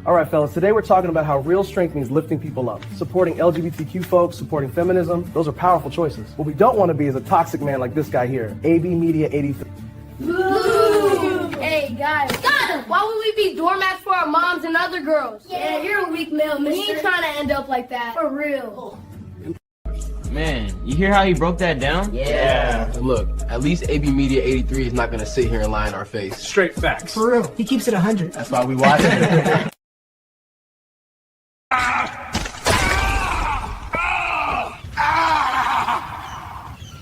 All right, fellas, today we're talking about how real strength means lifting people up, supporting LGBTQ folks, supporting feminism. Those are powerful choices. What we don't want to be is a toxic man like this guy here, ABMedia83. Ooh. Hey, guys. Got him! Why would we be doormats for our moms and other girls? Yeah, you're a weak male, mister. We ain't trying to end up like that. For real. Man, you hear how he broke that down? Yeah. Look, at least ABMedia83 is not going to sit here and lie in our face. Straight facts. For real. He keeps it 100. That's why we watch it.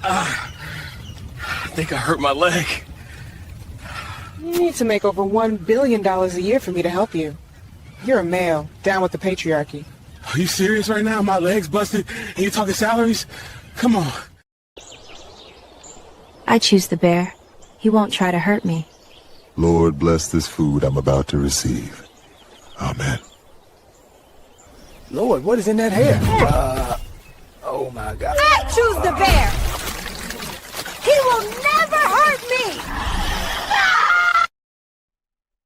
I think I hurt my leg. You need to make over $1 billion a year for me to help you. You're a male, down with the patriarchy. Are you serious right now? My leg's busted and you're talking salaries? Come on. I choose the bear. He won't try to hurt me. Lord, bless this food I'm about to receive. Amen. Lord, what is in that hair? Oh my God. I choose the bear. He will never hurt me.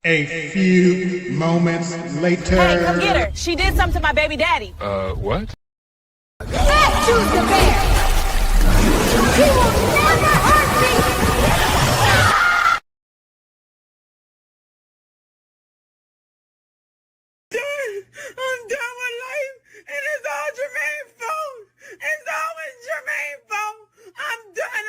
A few moments later. Hey, come get her. She did something to my baby daddy. What? I choose the bear. He will never hurt me. I'm done with life, and it's all Jermaine's fault. It's always Jermaine's fault. I'm done.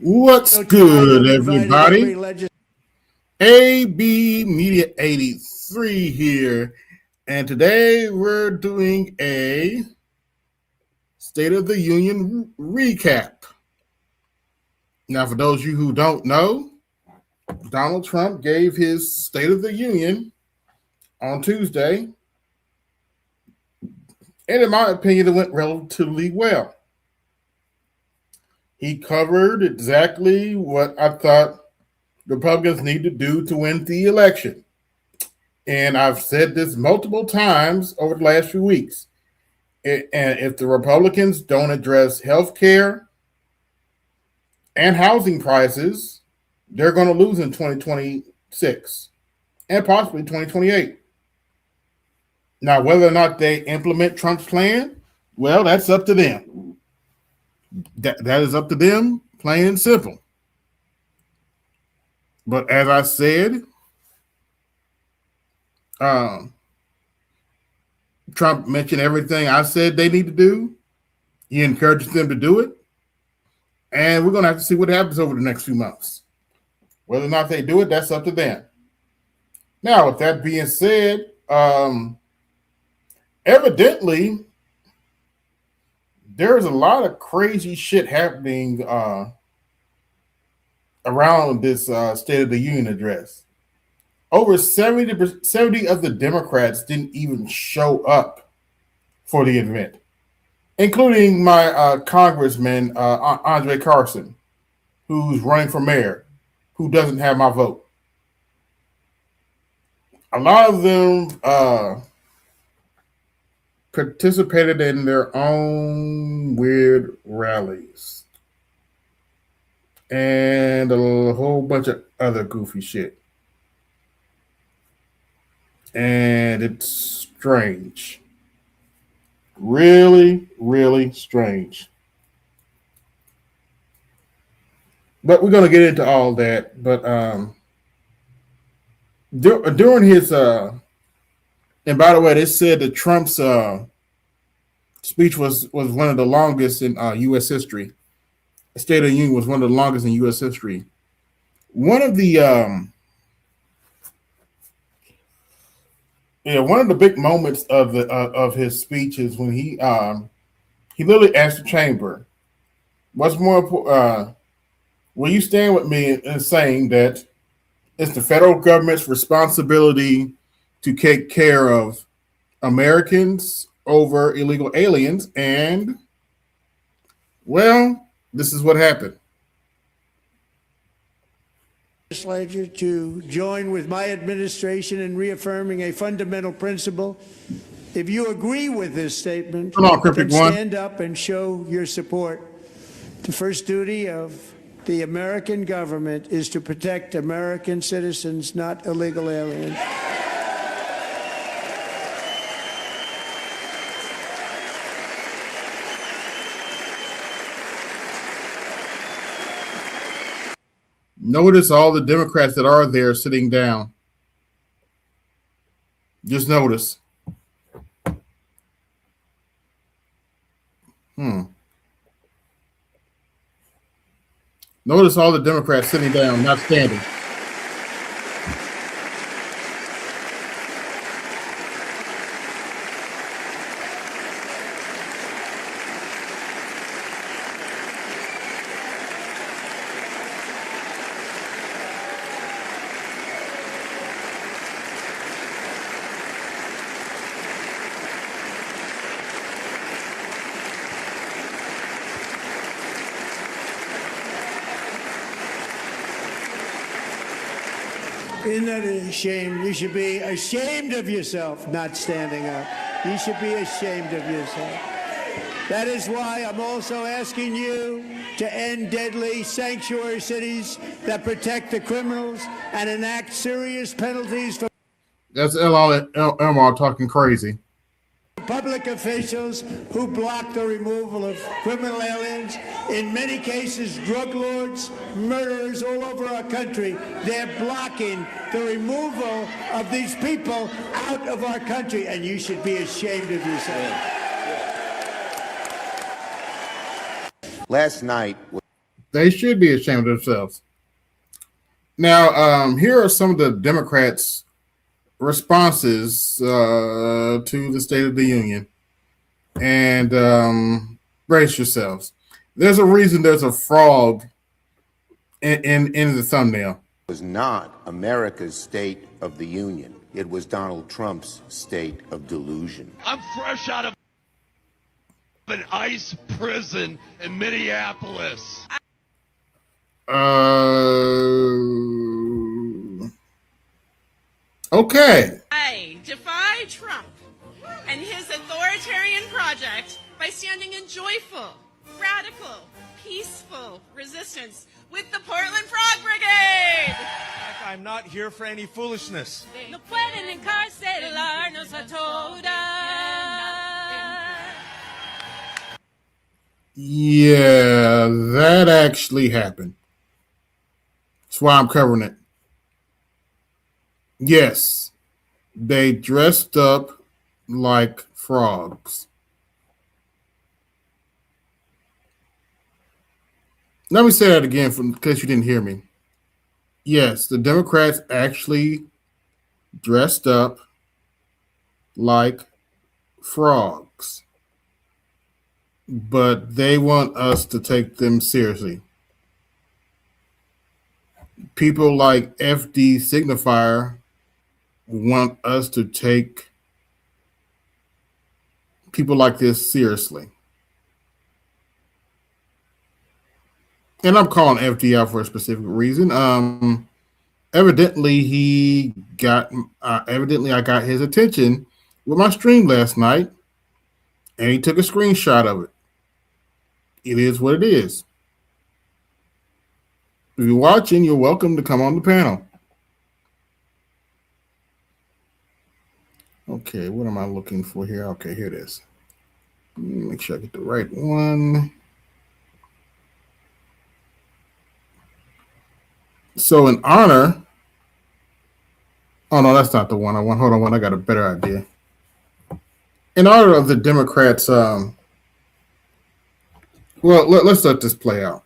What's good, everybody? AB Media 83 here, and today we're doing a State of the Union recap. Now, for those of you who don't know, Donald Trump gave his State of the Union on Tuesday, and in my opinion, it went relatively well. He covered exactly what I thought Republicans need to do to win the election. And I've said this multiple times over the last few weeks. And if the Republicans don't address health care and housing prices, they're going to lose in 2026 and possibly 2028. Now, whether or not they implement Trump's plan, well, that's up to them. That is up to them, plain and simple. But as I said, Trump mentioned everything I said they need to do. He encourages them to do it. And we're going to have to see what happens over the next few months. Whether or not they do it, that's up to them. Now, with that being said, evidently, there's a lot of crazy shit happening around this State of the Union address. Over 70 of the Democrats didn't even show up for the event, including my congressman, Andre Carson, who's running for mayor, who doesn't have my vote. A lot of them participated in their own weird rallies and a whole bunch of other goofy shit. And it's strange. Really, really strange. But we're going to get into all that. But during his and by the way, they said that Trump's speech was one of the longest in U.S. history. The State of the Union was one of the longest in U.S. history. One of the one of the big moments of his speech is when he literally asked the chamber, "What's more important? Will you stand with me in saying that It's the federal government's responsibility to take care of Americans over illegal aliens. And, well, this is what happened. Legislature to join with my administration in reaffirming a fundamental principle. If you agree with this statement, then stand up and show your support. The first duty of the American government is to protect American citizens, not illegal aliens. Notice all the Democrats that are there sitting down. Just notice. Notice all the Democrats sitting down, not standing. Isn't that a shame? You should be ashamed of yourself not standing up. You should be ashamed of yourself. That is why I'm also asking you to end deadly sanctuary cities that protect the criminals and enact serious penalties for... That's Elmar talking crazy. Public officials who block the removal of criminal aliens, in many cases drug lords, murderers all over our country. They're blocking the removal of these people out of our country, and you should be ashamed of yourself. Last night, they should be ashamed of themselves. Now, here are some of the Democrats' responses to the State of the Union, and brace yourselves. There's a reason there's a frog in the thumbnail. It was not America's State of the Union. It was Donald Trump's state of delusion. I'm fresh out of an ICE prison in Minneapolis. Okay. I defy Trump and his authoritarian project by standing in joyful, radical, peaceful resistance with the Portland Frog Brigade. I'm not here for any foolishness. No pueden encarcelarnos a todas. Yeah, that actually happened. That's why I'm covering it. Yes, they dressed up like frogs. Let me say that again in case you didn't hear me. Yes, the Democrats actually dressed up like frogs, but they want us to take them seriously. People like FD Signifier want us to take people like this seriously. And I'm calling FD out for a specific reason. Evidently I got his attention with my stream last night, and he took a screenshot of it. It is what it is. If you're watching, you're welcome to come on the panel. Okay, what am I looking for here? Okay, here it is. Make sure I get the right one. So in honor, oh no, that's not the one I want. Hold on, I got a better idea. In honor of the Democrats, well, let's let this play out.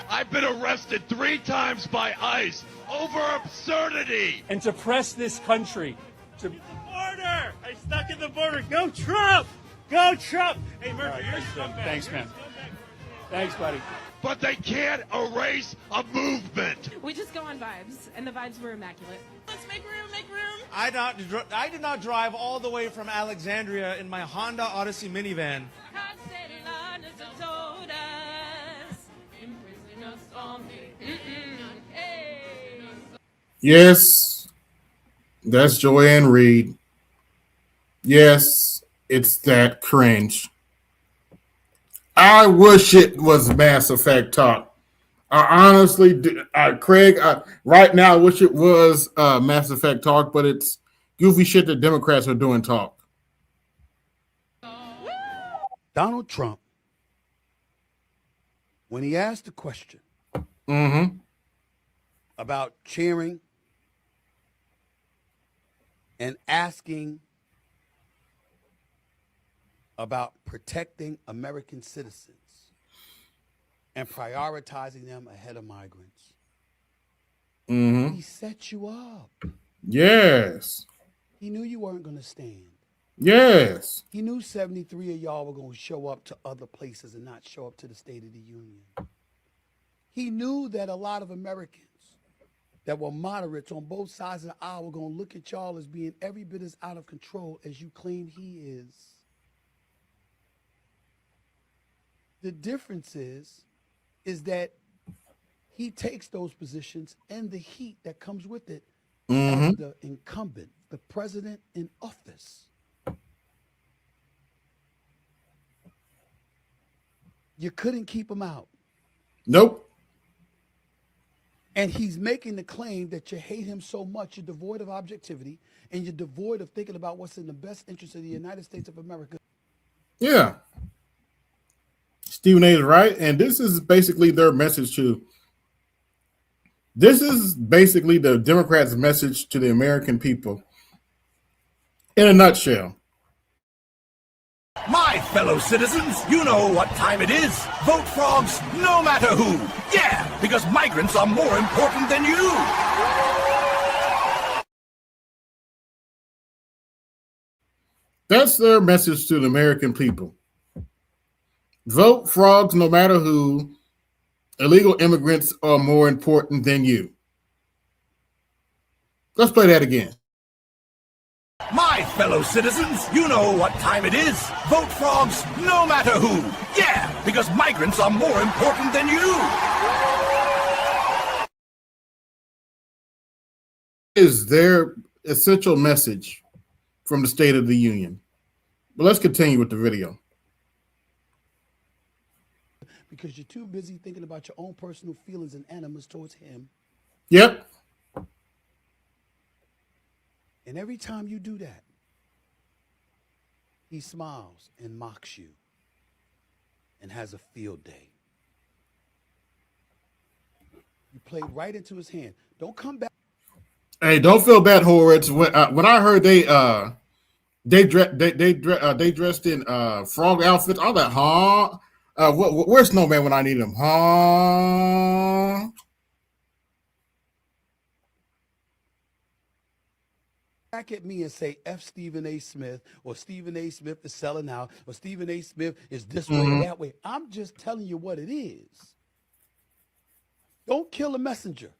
I've been arrested 3 times by ICE over absurdity. And to press this country to the border. I stuck at the border. Go Trump! Go Trump! Hey, Murphy, you're a scumbag. Thanks, man. Thanks, buddy. But they can't erase a movement. We just go on vibes, and the vibes were immaculate. Let's make room, make room. I did not drive all the way from Alexandria in my Honda Odyssey minivan. Yes, that's Joanne Reed. Yes, it's that cringe. I wish it was Mass Effect talk. I honestly do. Craig, right now I wish it was Mass Effect talk, but it's goofy shit that Democrats are doing talk. Donald Trump, when he asked the question about cheering and asking about protecting American citizens and prioritizing them ahead of migrants, he set you up. Yes. He knew you weren't going to stand. Yes. He knew 73 of y'all were going to show up to other places and not show up to the State of the Union. He knew that a lot of Americans that were moderates on both sides of the aisle were going to look at y'all as being every bit as out of control as you claim he is. The difference is that he takes those positions and the heat that comes with it as the incumbent, the president in office. You couldn't keep him out. Nope. And he's making the claim that you hate him so much, you're devoid of objectivity, and you're devoid of thinking about what's in the best interest of the United States of America. Yeah. Stephen A. is right. And this is basically their message to, this is basically the Democrats' message to the American people in a nutshell. My fellow citizens, you know what time it is. Vote frogs, no matter who. Yeah, because migrants are more important than you. That's their message to the American people. Vote frogs, no matter who. Illegal immigrants are more important than you. Let's play that again. My fellow citizens, you know what time it is. Vote frogs, no matter who. Yeah, because migrants are more important than you. Is their essential message from the State of the Union. But let's continue with the video. Because you're too busy thinking about your own personal feelings and animus towards him. Yep. And every time you do that, he smiles and mocks you and has a field day. You played right into his hand. Don't come back. Hey, don't feel bad, Horowitz. When I heard they dressed in frog outfits, I was like, huh? Where's Snowman when I need him? Huh? Back at me and say F. Stephen A. Smith, or Stephen A. Smith is selling out, or Stephen A. Smith is this way or that way. I'm just telling you what it is. Don't kill a messenger.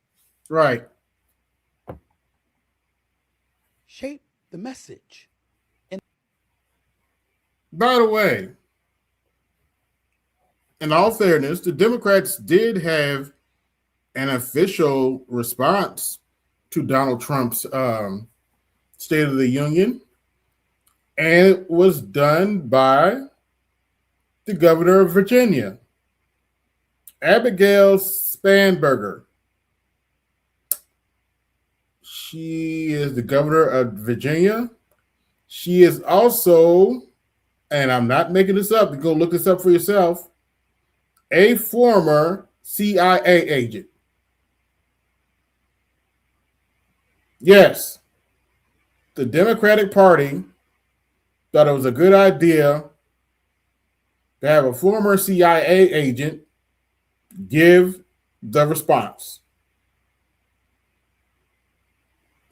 Right. Shape the message. And by the way, in all fairness, the Democrats did have an official response to Donald Trump's State of the Union, and it was done by the governor of Virginia, Abigail Spanberger. She is the governor of Virginia. She is also, and I'm not making this up, you go look this up for yourself, a former CIA agent. Yes. The Democratic Party thought it was a good idea to have a former CIA agent give the response.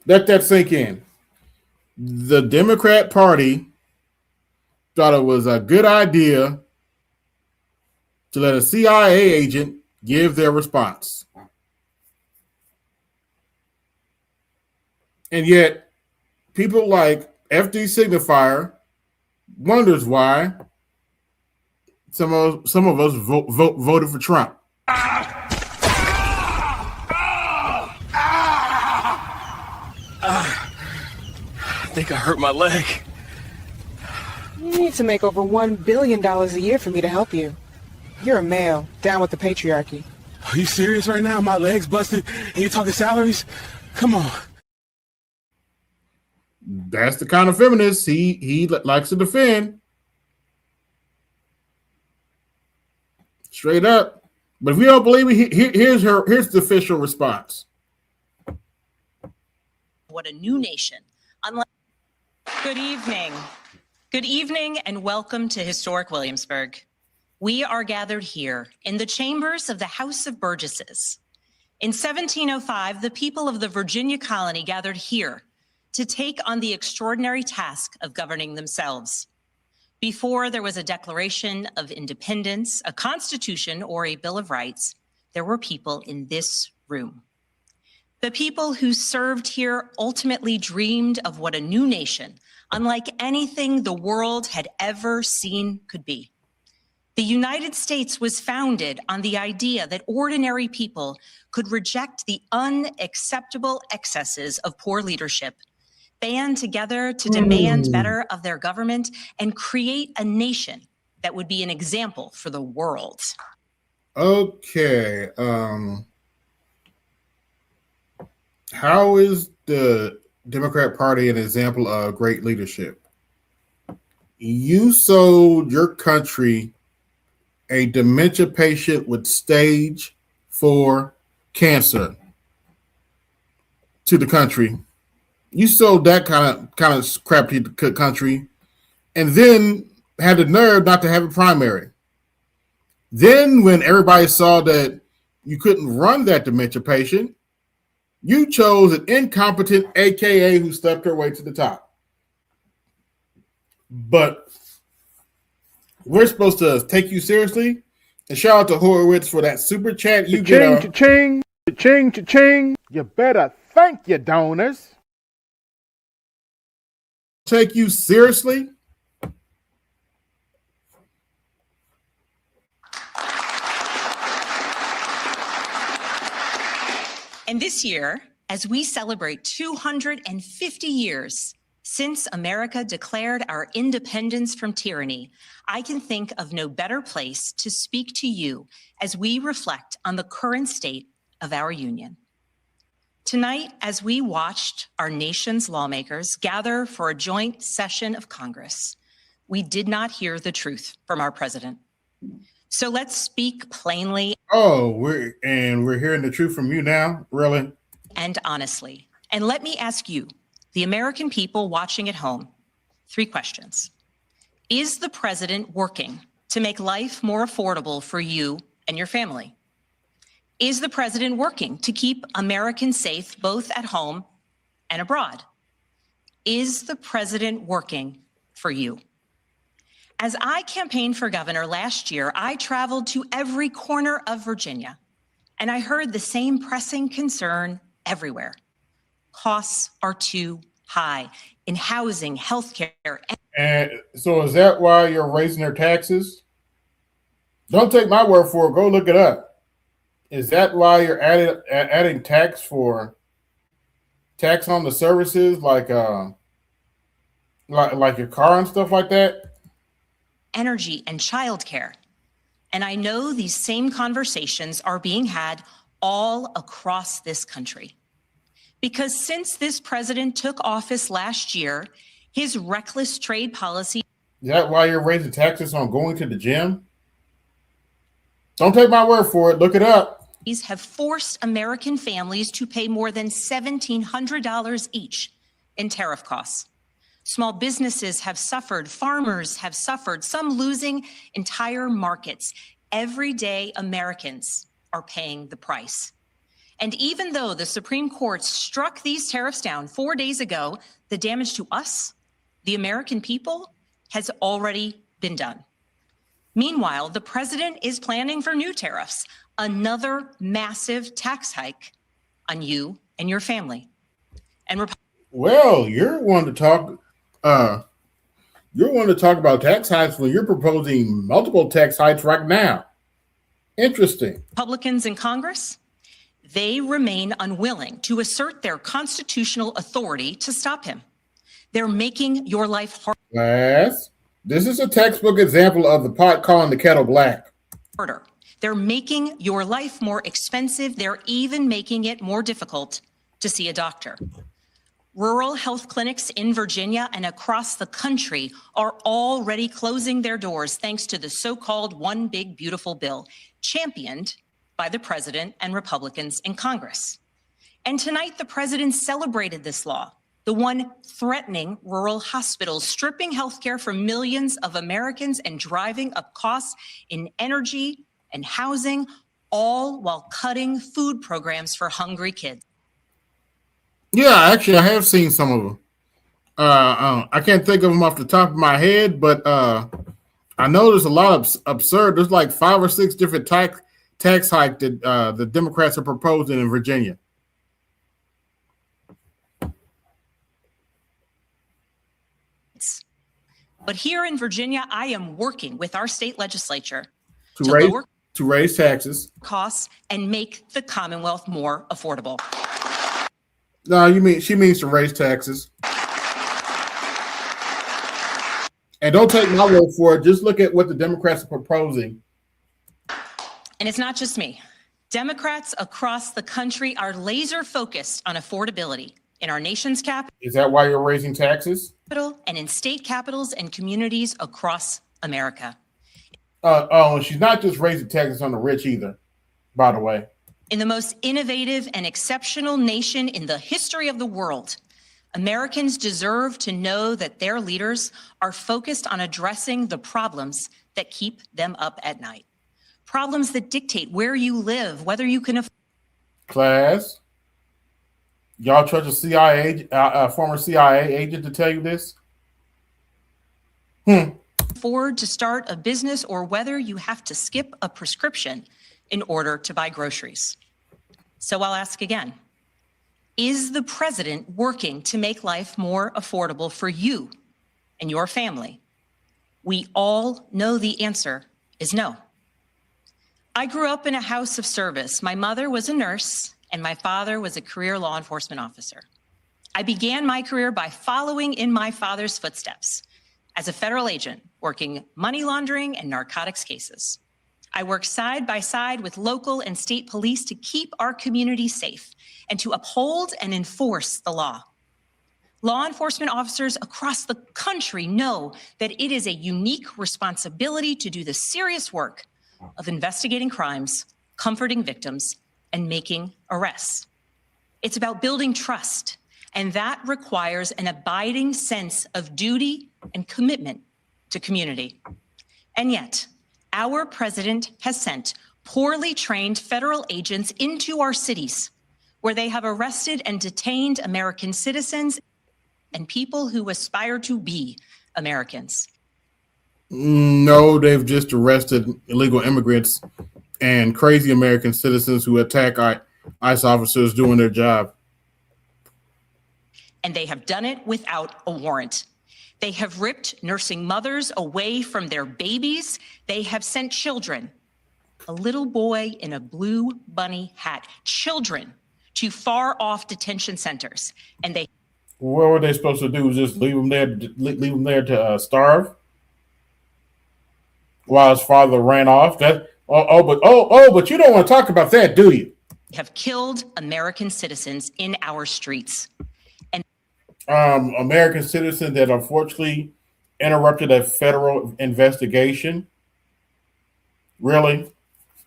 Let that sink in. The Democrat Party thought it was a good idea to let a CIA agent give their response. And yet, people like FD Signifier wonders why some of us voted for Trump. I think I hurt my leg. You need to make over $1 billion a year for me to help you. You're a male, down with the patriarchy. Are you serious right now? My leg's busted and you're talking salaries? Come on. That's the kind of feminist he likes to defend. Straight up. But if you don't believe me, here's the official response. What a new nation. Good evening. Good evening and welcome to historic Williamsburg. We are gathered here in the chambers of the House of Burgesses. In 1705, the people of the Virginia colony gathered here to take on the extraordinary task of governing themselves. Before there was a Declaration of Independence, a Constitution, or a Bill of Rights, there were people in this room. The people who served here ultimately dreamed of what a new nation, unlike anything the world had ever seen, could be. The United States was founded on the idea that ordinary people could reject the unacceptable excesses of poor leadership, band together to demand better of their government, and create a nation that would be an example for the world. Okay. How is the Democrat Party an example of great leadership? You sold your country a dementia patient with stage 4 cancer to the country. You sold that kind of crap to the country, and then had the nerve not to have a primary. Then when everybody saw that you couldn't run that dementia patient, you chose an incompetent AKA who stepped her way to the top. But we're supposed to take you seriously. And shout out to Horowitz for that super chat. You get cha-ching, cha-ching, cha-ching. You better thank your donors. Take you seriously. And this year, as we celebrate 250 years since America declared our independence from tyranny, I can think of no better place to speak to you as we reflect on the current state of our union. Tonight, as we watched our nation's lawmakers gather for a joint session of Congress, we did not hear the truth from our president. So let's speak plainly. Oh, we're hearing the truth from you now? Really? And honestly. And let me ask you, the American people watching at home, 3 questions. Is the president working to make life more affordable for you and your family? Is the president working to keep Americans safe both at home and abroad? Is the president working for you? As I campaigned for governor last year, I traveled to every corner of Virginia, and I heard the same pressing concern everywhere. Costs are too high in housing, healthcare. And so is that why you're raising their taxes? Don't take my word for it. Go look it up. Is that why you're adding tax on the services like your car and stuff like that? Energy and childcare. And I know these same conversations are being had all across this country. Because since this president took office last year, his reckless trade policy. Is that why you're raising taxes on going to the gym? Don't take my word for it. Look it up. Have forced American families to pay more than $1,700 each in tariff costs. Small businesses have suffered, farmers have suffered, some losing entire markets. Everyday Americans are paying the price. And even though the Supreme Court struck these tariffs down 4 days ago, the damage to us, the American people, has already been done. Meanwhile, the president is planning for new tariffs, another massive tax hike on you and your family. And well, you're one to talk. You're one to talk about tax hikes when you're proposing multiple tax hikes right now. Interesting. Republicans in Congress, they remain unwilling to assert their constitutional authority to stop him. They're making your life harder. Class, this is a textbook example of the pot calling the kettle black. They're making your life more expensive. They're even making it more difficult to see a doctor. Rural health clinics in Virginia and across the country are already closing their doors thanks to the so-called One Big Beautiful Bill, championed by the president and Republicans in Congress. And tonight, the president celebrated this law, the one threatening rural hospitals, stripping healthcare from millions of Americans and driving up costs in energy and housing, all while cutting food programs for hungry kids. Yeah, actually, I have seen some of them. I can't think of them off the top of my head, but I know there's a lot of absurd. There's like 5 or 6 different tax hikes that the Democrats are proposing in Virginia. But here in Virginia, I am working with our state legislature to raise lower taxes, costs, and make the Commonwealth more affordable. No, she means to raise taxes. And don't take my word for it. Just look at what the Democrats are proposing. And it's not just me. Democrats across the country are laser focused on affordability in our nation's capital. Is that why you're raising taxes? And in state capitals and communities across America. She's not just raising taxes on the rich either, by the way. In the most innovative and exceptional nation in the history of the world, Americans deserve to know that their leaders are focused on addressing the problems that keep them up at night. Problems that dictate where you live, whether you can afford. Class, y'all trust a former CIA agent to tell you this? Afford to start a business, or whether you have to skip a prescription in order to buy groceries. So I'll ask again, is the president working to make life more affordable for you and your family? We all know the answer is no. I grew up in a house of service. My mother was a nurse and my father was a career law enforcement officer. I began my career by following in my father's footsteps as a federal agent, working money laundering and narcotics cases. I work side by side with local and state police to keep our community safe and to uphold and enforce the law. Law enforcement officers across the country know that it is a unique responsibility to do the serious work of investigating crimes, comforting victims, and making arrests. It's about building trust, and that requires an abiding sense of duty and commitment to community. And yet, our president has sent poorly trained federal agents into our cities, where they have arrested and detained American citizens and people who aspire to be Americans. No, they've just arrested illegal immigrants and crazy American citizens who attack ICE officers doing their job. And they have done it without a warrant. They have ripped nursing mothers away from their babies. They have sent children, a little boy in a blue bunny hat, children to far off detention centers. And they. What were they supposed to do? Just leave them there to starve while his father ran off? But you don't want to talk about that, do you? Have killed American citizens in our streets. American citizen that unfortunately interrupted a federal investigation. Really?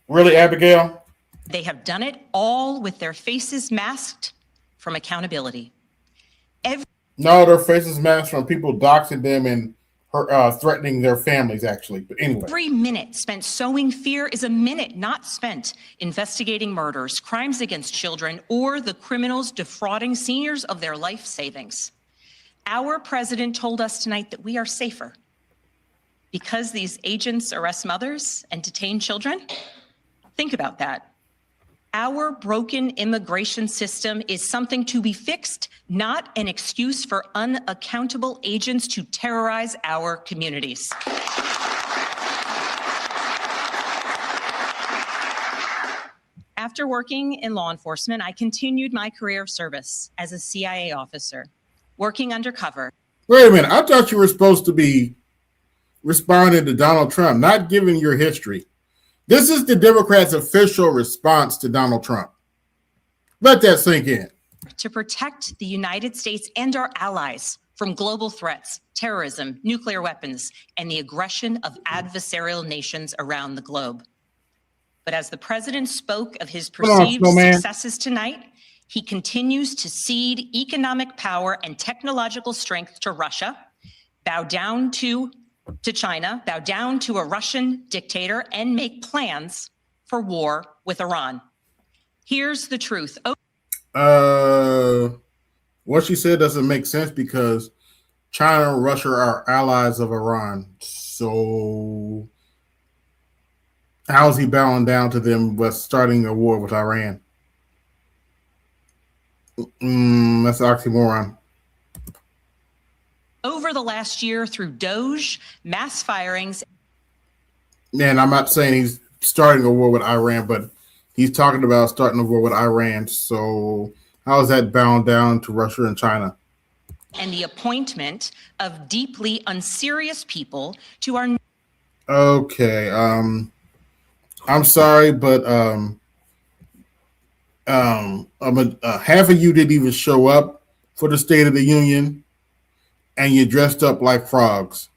Really, Abigail? They have done it all with their faces masked from accountability. No, their faces masked from people doxing them and threatening their families, actually. But anyway. Every minute spent sowing fear is a minute not spent investigating murders, crimes against children, or the criminals defrauding seniors of their life savings. Our president told us tonight that we are safer because these agents arrest mothers and detain children? Think about that. Our broken immigration system is something to be fixed, not an excuse for unaccountable agents to terrorize our communities. After working in law enforcement, I continued my career of service as a CIA officer, working undercover. Wait a minute. I thought you were supposed to be responding to Donald Trump, not giving your history. This is the Democrats' official response to Donald Trump. Let that sink in. To protect the United States and our allies from global threats, terrorism, nuclear weapons, and the aggression of adversarial nations around the globe. But as the president spoke of his perceived successes tonight, he continues to cede economic power and technological strength to Russia, bow down to China, bow down to a Russian dictator, and make plans for war with Iran. Here's the truth. What she said doesn't make sense because China and Russia are allies of Iran. So how is he bowing down to them with starting a war with Iran? That's an oxymoron. Over the last year through DOJ, mass firings. And I'm not saying he's starting a war with Iran, but he's talking about starting a war with Iran. So how is that bound down to Russia and China? And the appointment of deeply unserious people to our... Okay. I'm sorry, but half of you didn't even show up for the State of the Union. And you dressed up like frogs.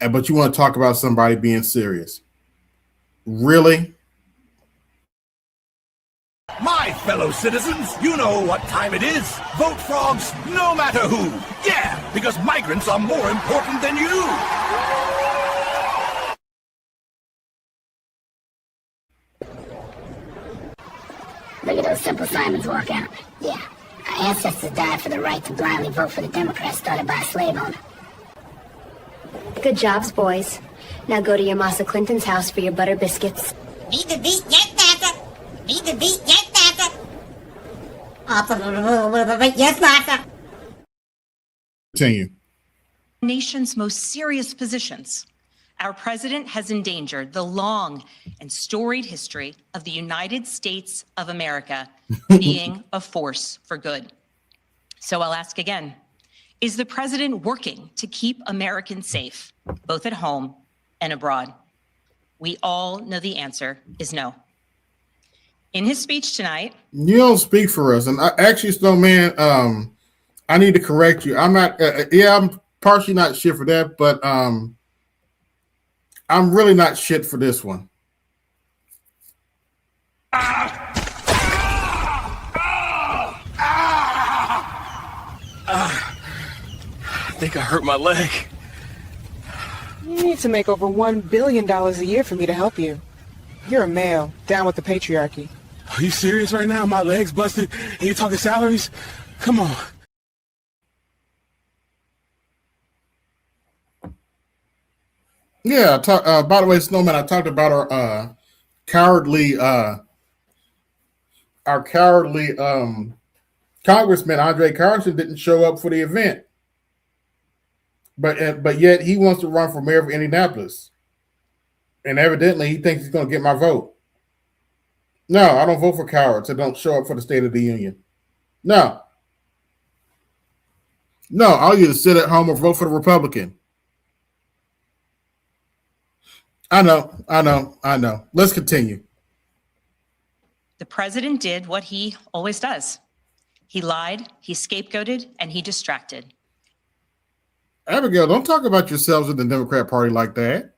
But you want to talk about somebody being serious. Really? My fellow citizens, you know what time it is. Vote frogs, no matter who. Yeah, because migrants are more important than you. Look at those Simple Simons walk out. Yeah. Our ancestors died for the right to blindly vote for the Democrats started by a slave owner. Good jobs, boys. Now go to your Massa Clinton's house for your butter biscuits. Beat the beat, get better. Beat the beat, get better. Yes, master. Continue. Nation's most serious positions. Our president has endangered the long and storied history of the United States of America being a force for good. So I'll ask again, is the president working to keep Americans safe, both at home and abroad? We all know the answer is no. In his speech tonight... You don't speak for us. And actually, Snowman, I need to correct you. I'm not, I'm partially not shit for that, but I'm really not shit for this one. I think I hurt my leg. You need to make over $1 billion a year for me to help you. You're a male, down with the patriarchy. Are you serious right now? My leg's busted and you're talking salaries? Come on. Yeah, by the way, Snowman, I talked about our cowardly Congressman Andre Carson didn't show up for the event, but yet he wants to run for mayor of Indianapolis, and evidently he thinks he's going to get my vote. No, I don't vote for cowards that don't show up for the State of the Union. No, I'll either sit at home or vote for the Republican. I know. Let's continue. The president did what he always does. He lied, he scapegoated, and he distracted. Abigail, don't talk about yourselves in the Democrat Party like that.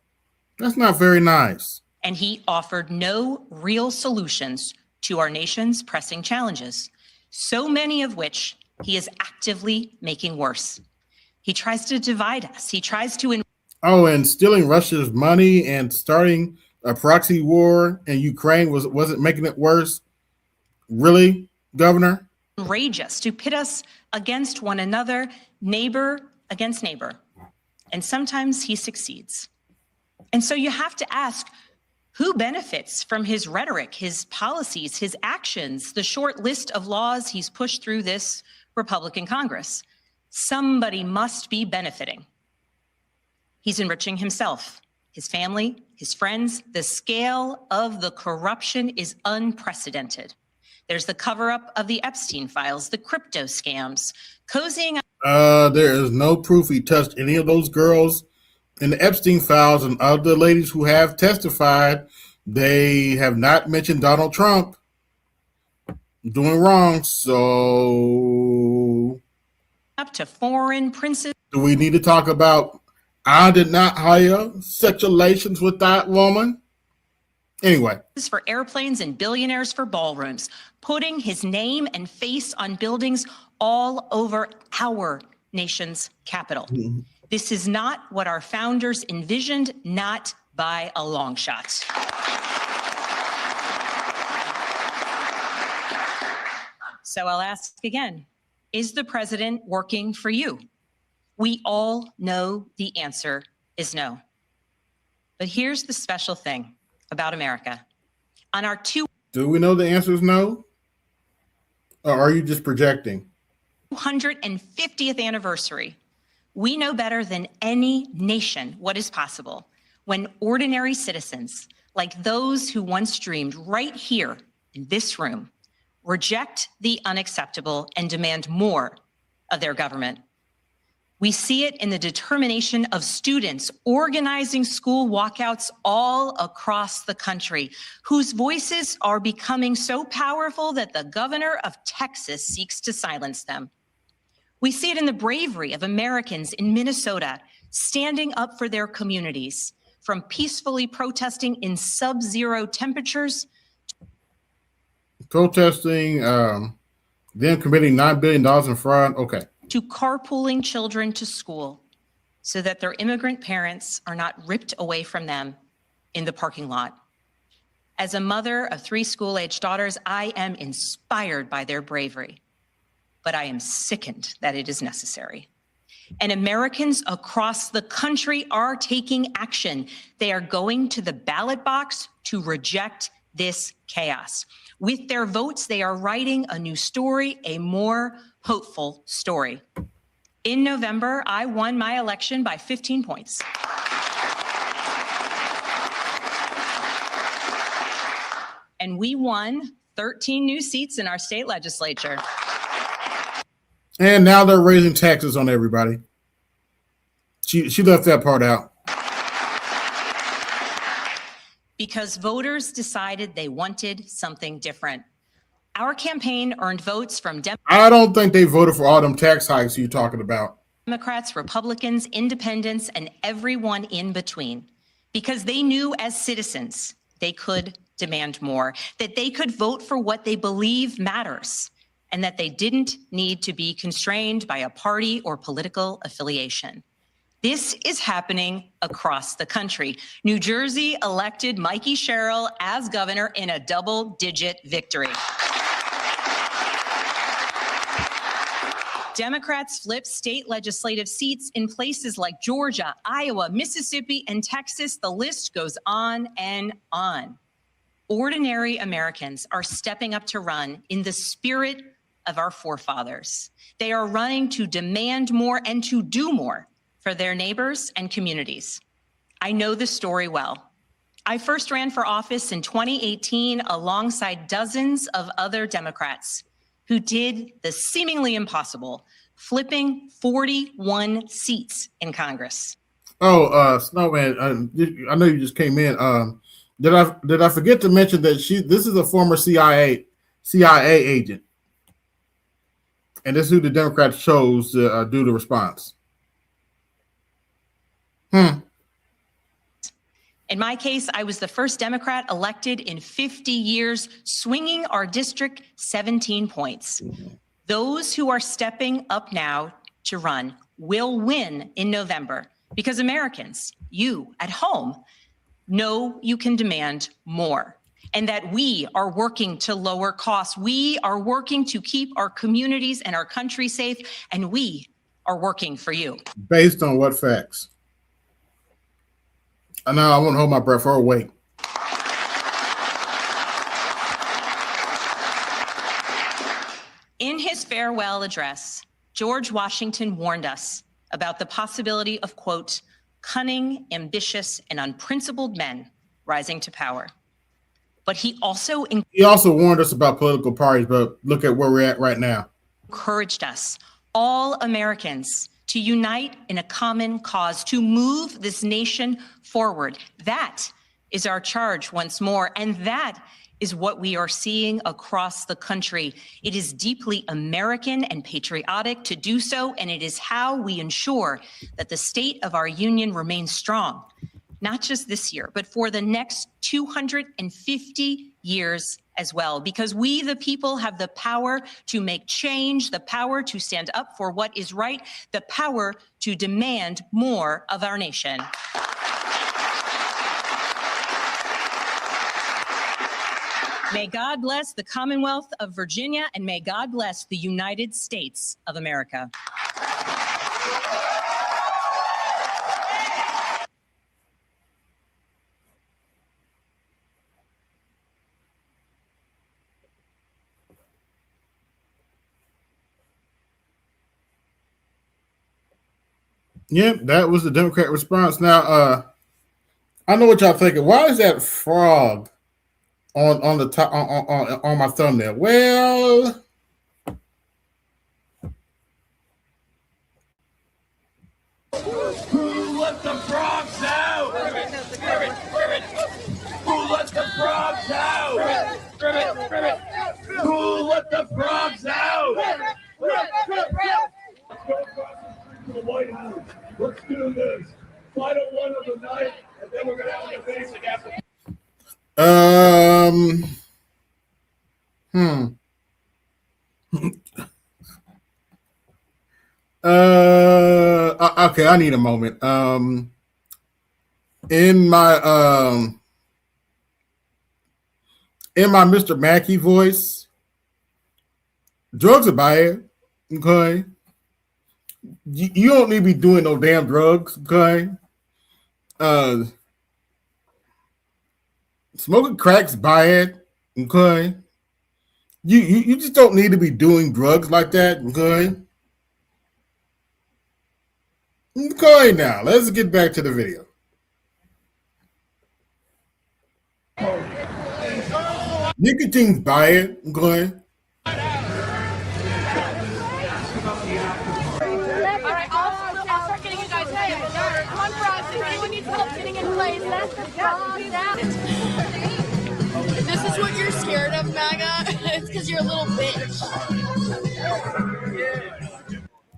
That's not very nice. And he offered no real solutions to our nation's pressing challenges, so many of which he is actively making worse. He tries to divide us. He tries to... and stealing Russia's money and starting a proxy war in Ukraine wasn't making it worse? Really, Governor? Enrage us, to pit us against one another, neighbor against neighbor. and sometimes he succeeds. And so you have to ask, who benefits from his rhetoric, his policies, his actions, the short list of laws he's pushed through this Republican Congress? Somebody must be benefiting. He's enriching himself, his family, his friends. The scale of the corruption is unprecedented. There's the cover-up of the Epstein files, the crypto scams, cozying up. There is no proof he touched any of those girls in the Epstein files, and other ladies who have testified, they have not mentioned Donald Trump doing wrong. So up to foreign princes. Do we need to talk about I did not hire sexual relations with that woman? Anyway. For airplanes and billionaires for ballrooms, putting his name and face on buildings all over our nation's capital. Mm-hmm. This is not what our founders envisioned, not by a long shot. So I'll ask again, is the president working for you? We all know the answer is no. But here's the special thing about America. On our Do we know the answer is no? Or are you just projecting? 250th anniversary, we know better than any nation what is possible when ordinary citizens, like those who once dreamed right here in this room, reject the unacceptable and demand more of their government. We see it in the determination of students organizing school walkouts all across the country, whose voices are becoming so powerful that the governor of Texas seeks to silence them. We see it in the bravery of Americans in Minnesota standing up for their communities, from peacefully protesting in sub-zero temperatures. Protesting, them committing $9 billion in fraud. Okay. To carpooling children to school so that their immigrant parents are not ripped away from them in the parking lot. As a mother of 3 school-aged daughters, I am inspired by their bravery, but I am sickened that it is necessary. And Americans across the country are taking action. They are going to the ballot box to reject this chaos. With their votes, they are writing a new story, a more hopeful story. In November, I won my election by 15 points. And we won 13 new seats in our state legislature. And now they're raising taxes on everybody. She left that part out. Because voters decided they wanted something different. Our campaign earned votes from I don't think they voted for all them tax hikes you're talking about. Democrats, Republicans, independents, and everyone in between. Because they knew as citizens they could demand more, that they could vote for what they believe matters, and that they didn't need to be constrained by a party or political affiliation. This is happening across the country. New Jersey elected Mikey Sherrill as governor in a double-digit victory. Democrats flipped state legislative seats in places like Georgia, Iowa, Mississippi, and Texas. The list goes on and on. Ordinary Americans are stepping up to run in the spirit of our forefathers. They are running to demand more and to do more for their neighbors and communities. I know the story well. I first ran for office in 2018 alongside dozens of other Democrats who did the seemingly impossible, flipping 41 seats in Congress. Oh, Snowman, I know you just came in. Did I forget to mention that this is a former CIA agent, and this is who the Democrats chose to do the response. In my case, I was the first Democrat elected in 50 years, swinging our district 17 points. Those who are stepping up now to run will win in November because Americans, you at home, know you can demand more and that we are working to lower costs. We are working to keep our communities and our country safe, and we are working for you. Based on what facts? I know I won't hold my breath or wait. In his farewell address, George Washington warned us about the possibility of, quote, cunning, ambitious, and unprincipled men rising to power. But he also warned us about political parties, but look at where we're at right now. Encouraged us, all Americans, to unite in a common cause, to move this nation forward. That is our charge once more, and that is what we are seeing across the country. It is deeply American and patriotic to do so, and it is how we ensure that the state of our union remains strong, not just this year, but for the next 250 years as well, because we, the people, have the power to make change, the power to stand up for what is right, the power to demand more of our nation. May God bless the Commonwealth of Virginia, and may God bless the United States of America. Yep, that was the Democrat response. Now, I know what y'all thinking. Why is that frog on the top on my thumbnail? Well, Who let the frogs out? Who let the frogs out? Who let the frogs out? Let's go across the street to the White House. Let's do this. Final one of the night, and then we're going to have the basic after. Okay, I need a moment. In my Mr. Mackey voice, drugs are bad. Okay, you don't need to be doing no damn drugs. Okay, smoking crack's bad. Okay, you just don't need to be doing drugs like that. Okay. Okay, now let's get back to the video. Nicotine's bad. Okay. All right, I'll start getting you guys in. Come on, frogs. If anyone needs help getting in place, let the frogs out. This is what you're scared of, MAGA? It's because you're a little bitch.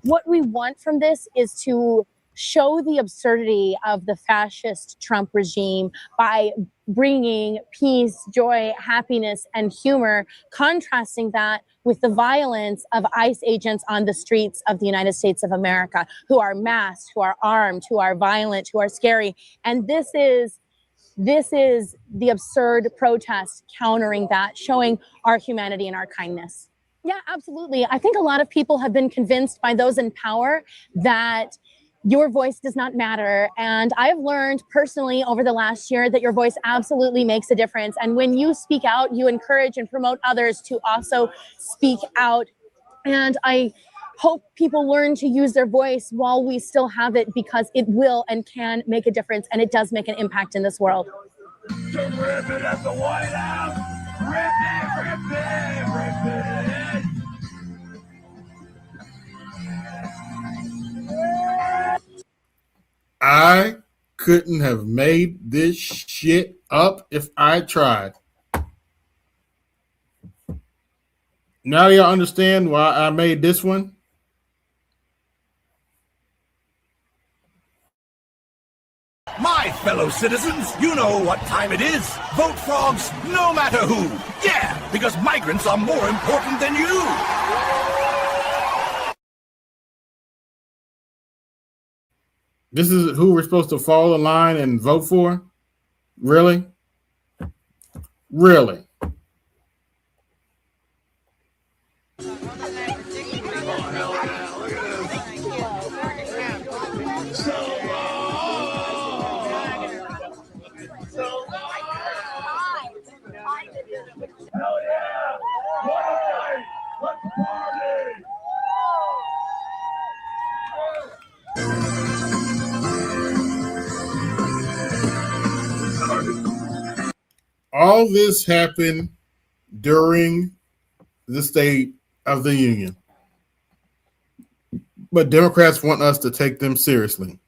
What we want from this is to show the absurdity of the fascist Trump regime by bringing peace, joy, happiness, and humor, contrasting that with the violence of ICE agents on the streets of the United States of America, who are masked, who are armed, who are violent, who are scary. And this is the absurd protest countering that, showing our humanity and our kindness. Yeah, absolutely. I think a lot of people have been convinced by those in power that your voice does not matter. And I've learned personally over the last year that your voice absolutely makes a difference. And when you speak out, you encourage and promote others to also speak out. And I hope people learn to use their voice while we still have it, because it will and can make a difference, and it does make an impact in this world. To rip it at the White House. Rip it, rip it, rip it. I couldn't have made this shit up if I tried. Now y'all understand why I made this one? My fellow citizens, you know what time it is. Vote frogs, no matter who. Yeah, because migrants are more important than you. This is who we're supposed to fall in line and vote for? Really? Really? all this happened during the State of the Union. But Democrats want us to take them seriously.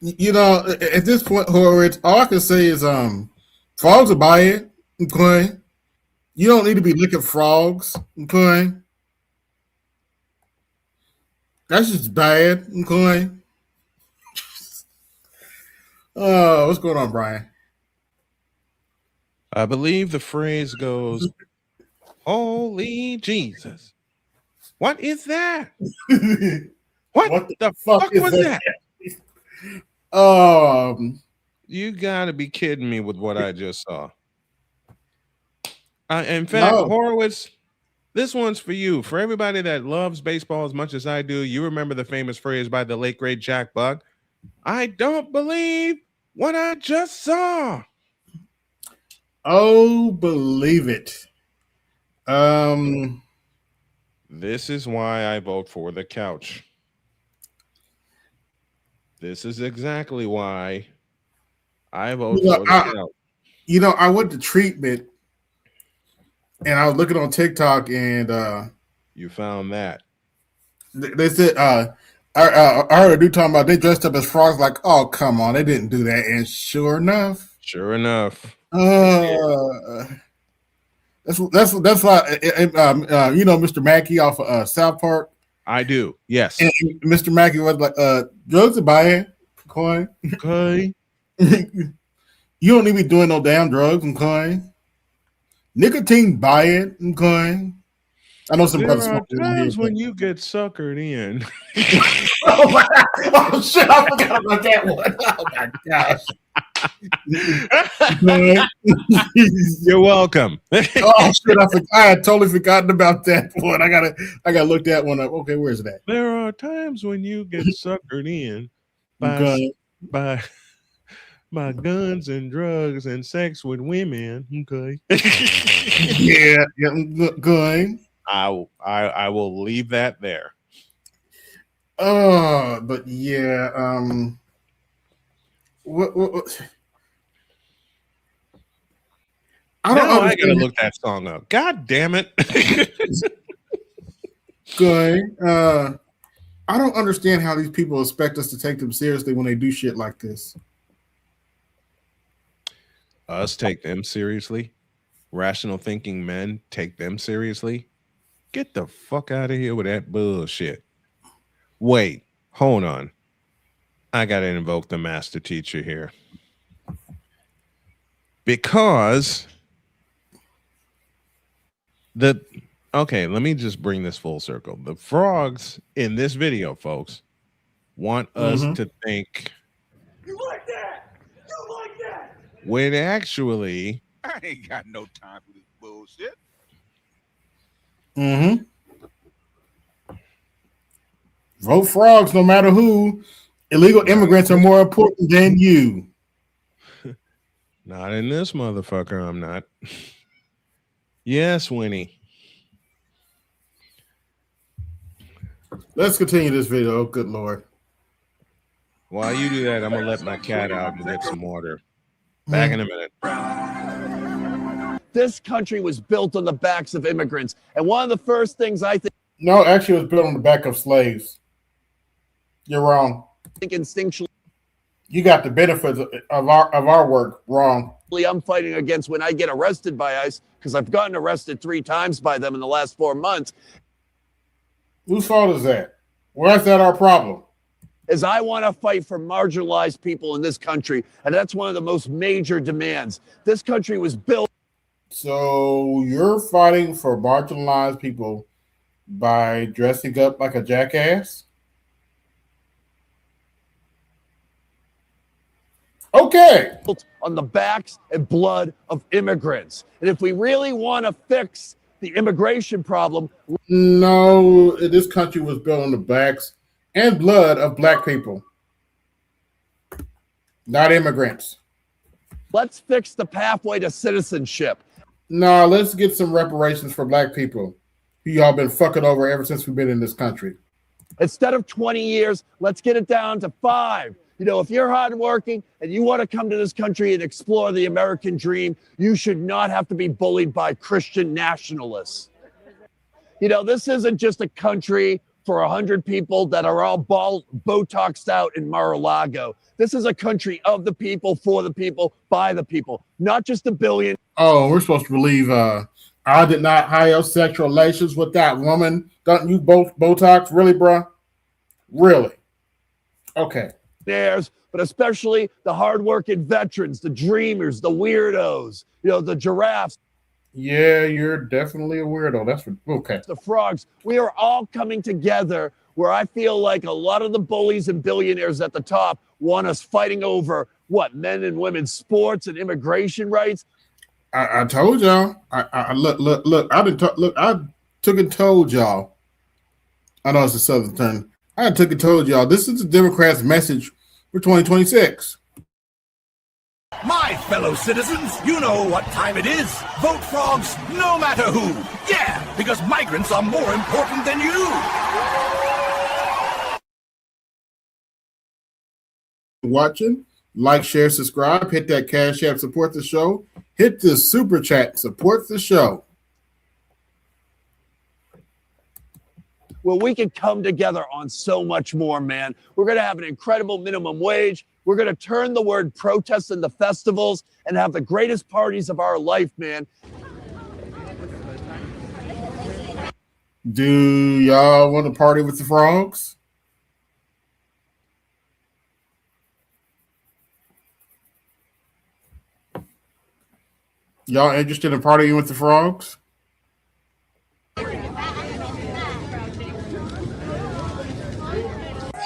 You know, at this point, Horowitz, all I can say is frogs will buy it. Okay. You don't need to be licking frogs. Okay. That's just bad. Okay. What's going on, Brian? I believe the phrase goes, "Holy Jesus. What is that? What the fuck was that? You gotta be kidding me with what I just saw. In fact, No. Horowitz, this one's for you. For everybody that loves baseball as much as I do, you remember the famous phrase by the late great Jack Buck, "I don't believe what I just saw." Oh, believe it. This is why I vote for the couch. This is exactly why I vote for the couch. You know, I went to treatment and I was looking on TikTok and you found that. They said I heard a dude talking about they dressed up as frogs, like, oh come on, they didn't do that. And sure enough. That's like you know Mr. Mackey off of South Park. I do, yes. And Mr. Mackey was like, drugs are buying coin. Okay. You don't need to be doing no damn drugs and coin. Nicotine buying and coin. I know some brothers. There are times when you get suckered in. Oh shit! I forgot about that one. Oh my gosh! You're welcome. Oh shit! I had totally forgotten about that one. I gotta look that one up. Okay, where's that? There are times when you get suckered in by guns and drugs and sex with women. Okay. Yeah, good. I will leave that there. But yeah, what? I gotta look that song up. God damn it! Good. I don't understand how these people expect us to take them seriously when they do shit like this. Us take them seriously? Rational thinking men take them seriously? Get the fuck out of here with that bullshit. Wait, hold on. I gotta invoke the master teacher here. Because okay, let me just bring this full circle. The frogs in this video, folks, want us to think You like that? You like that? when actually I ain't got no time for this bullshit. Vote frogs, no matter who. Illegal immigrants are more important than you. Not in this motherfucker, I'm not. Yes, Winnie. Let's continue this video. Oh, good Lord. While you do that, I'm going to let my cat out and get some water. Back in a minute. This country was built on the backs of immigrants. And one of the first things I think... No, actually, it was built on the back of slaves. You're wrong. I think instinctually... You got the benefits of our work wrong. I'm fighting against when I get arrested by ICE, because I've gotten arrested 3 times by them in the last 4 months. Whose fault is that? Why is that our problem? Is I want to fight for marginalized people in this country, and that's one of the most major demands. This country was built. So you're fighting for marginalized people by dressing up like a jackass? Okay. On the backs and blood of immigrants. And if we really want to fix the immigration problem... No, this country was built on the backs and blood of black people, not immigrants. Let's fix the pathway to citizenship. No, let's get some reparations for black people who y'all been fucking over ever since we've been in this country. Instead of 20 years, let's get it down to 5. You know, if you're hardworking and you want to come to this country and explore the American dream, you should not have to be bullied by Christian nationalists. You know, this isn't just a country for 100 people that are all Botoxed out in Mar-a-Lago. This is a country of the people, for the people, by the people, not just a billion. Oh, we're supposed to believe I did not have sexual relations with that woman. Don't you both Botox? Really, bro? Really? Okay. But especially the hardworking veterans, the dreamers, the weirdos, you know, the giraffes. Yeah, you're definitely a weirdo. That's okay. The frogs. We are all coming together where I feel like a lot of the bullies and billionaires at the top want us fighting over what, men and women's sports and immigration rights. I told y'all. I look. I took and told y'all. I know it's a southern term. I took and told y'all. This is the Democrats' message for 2026. My fellow citizens, you know what time it is. Vote frogs, no matter who. Yeah, because migrants are more important than you. Watching, like, share, subscribe, hit that Cash App, support the show. Hit the Super Chat, support the show. Well, we can come together on so much more, man. We're going to have an incredible minimum wage. We're going to turn the word protest into festivals and have the greatest parties of our life, man. Do y'all want to party with the frogs? Y'all interested in partying with the frogs?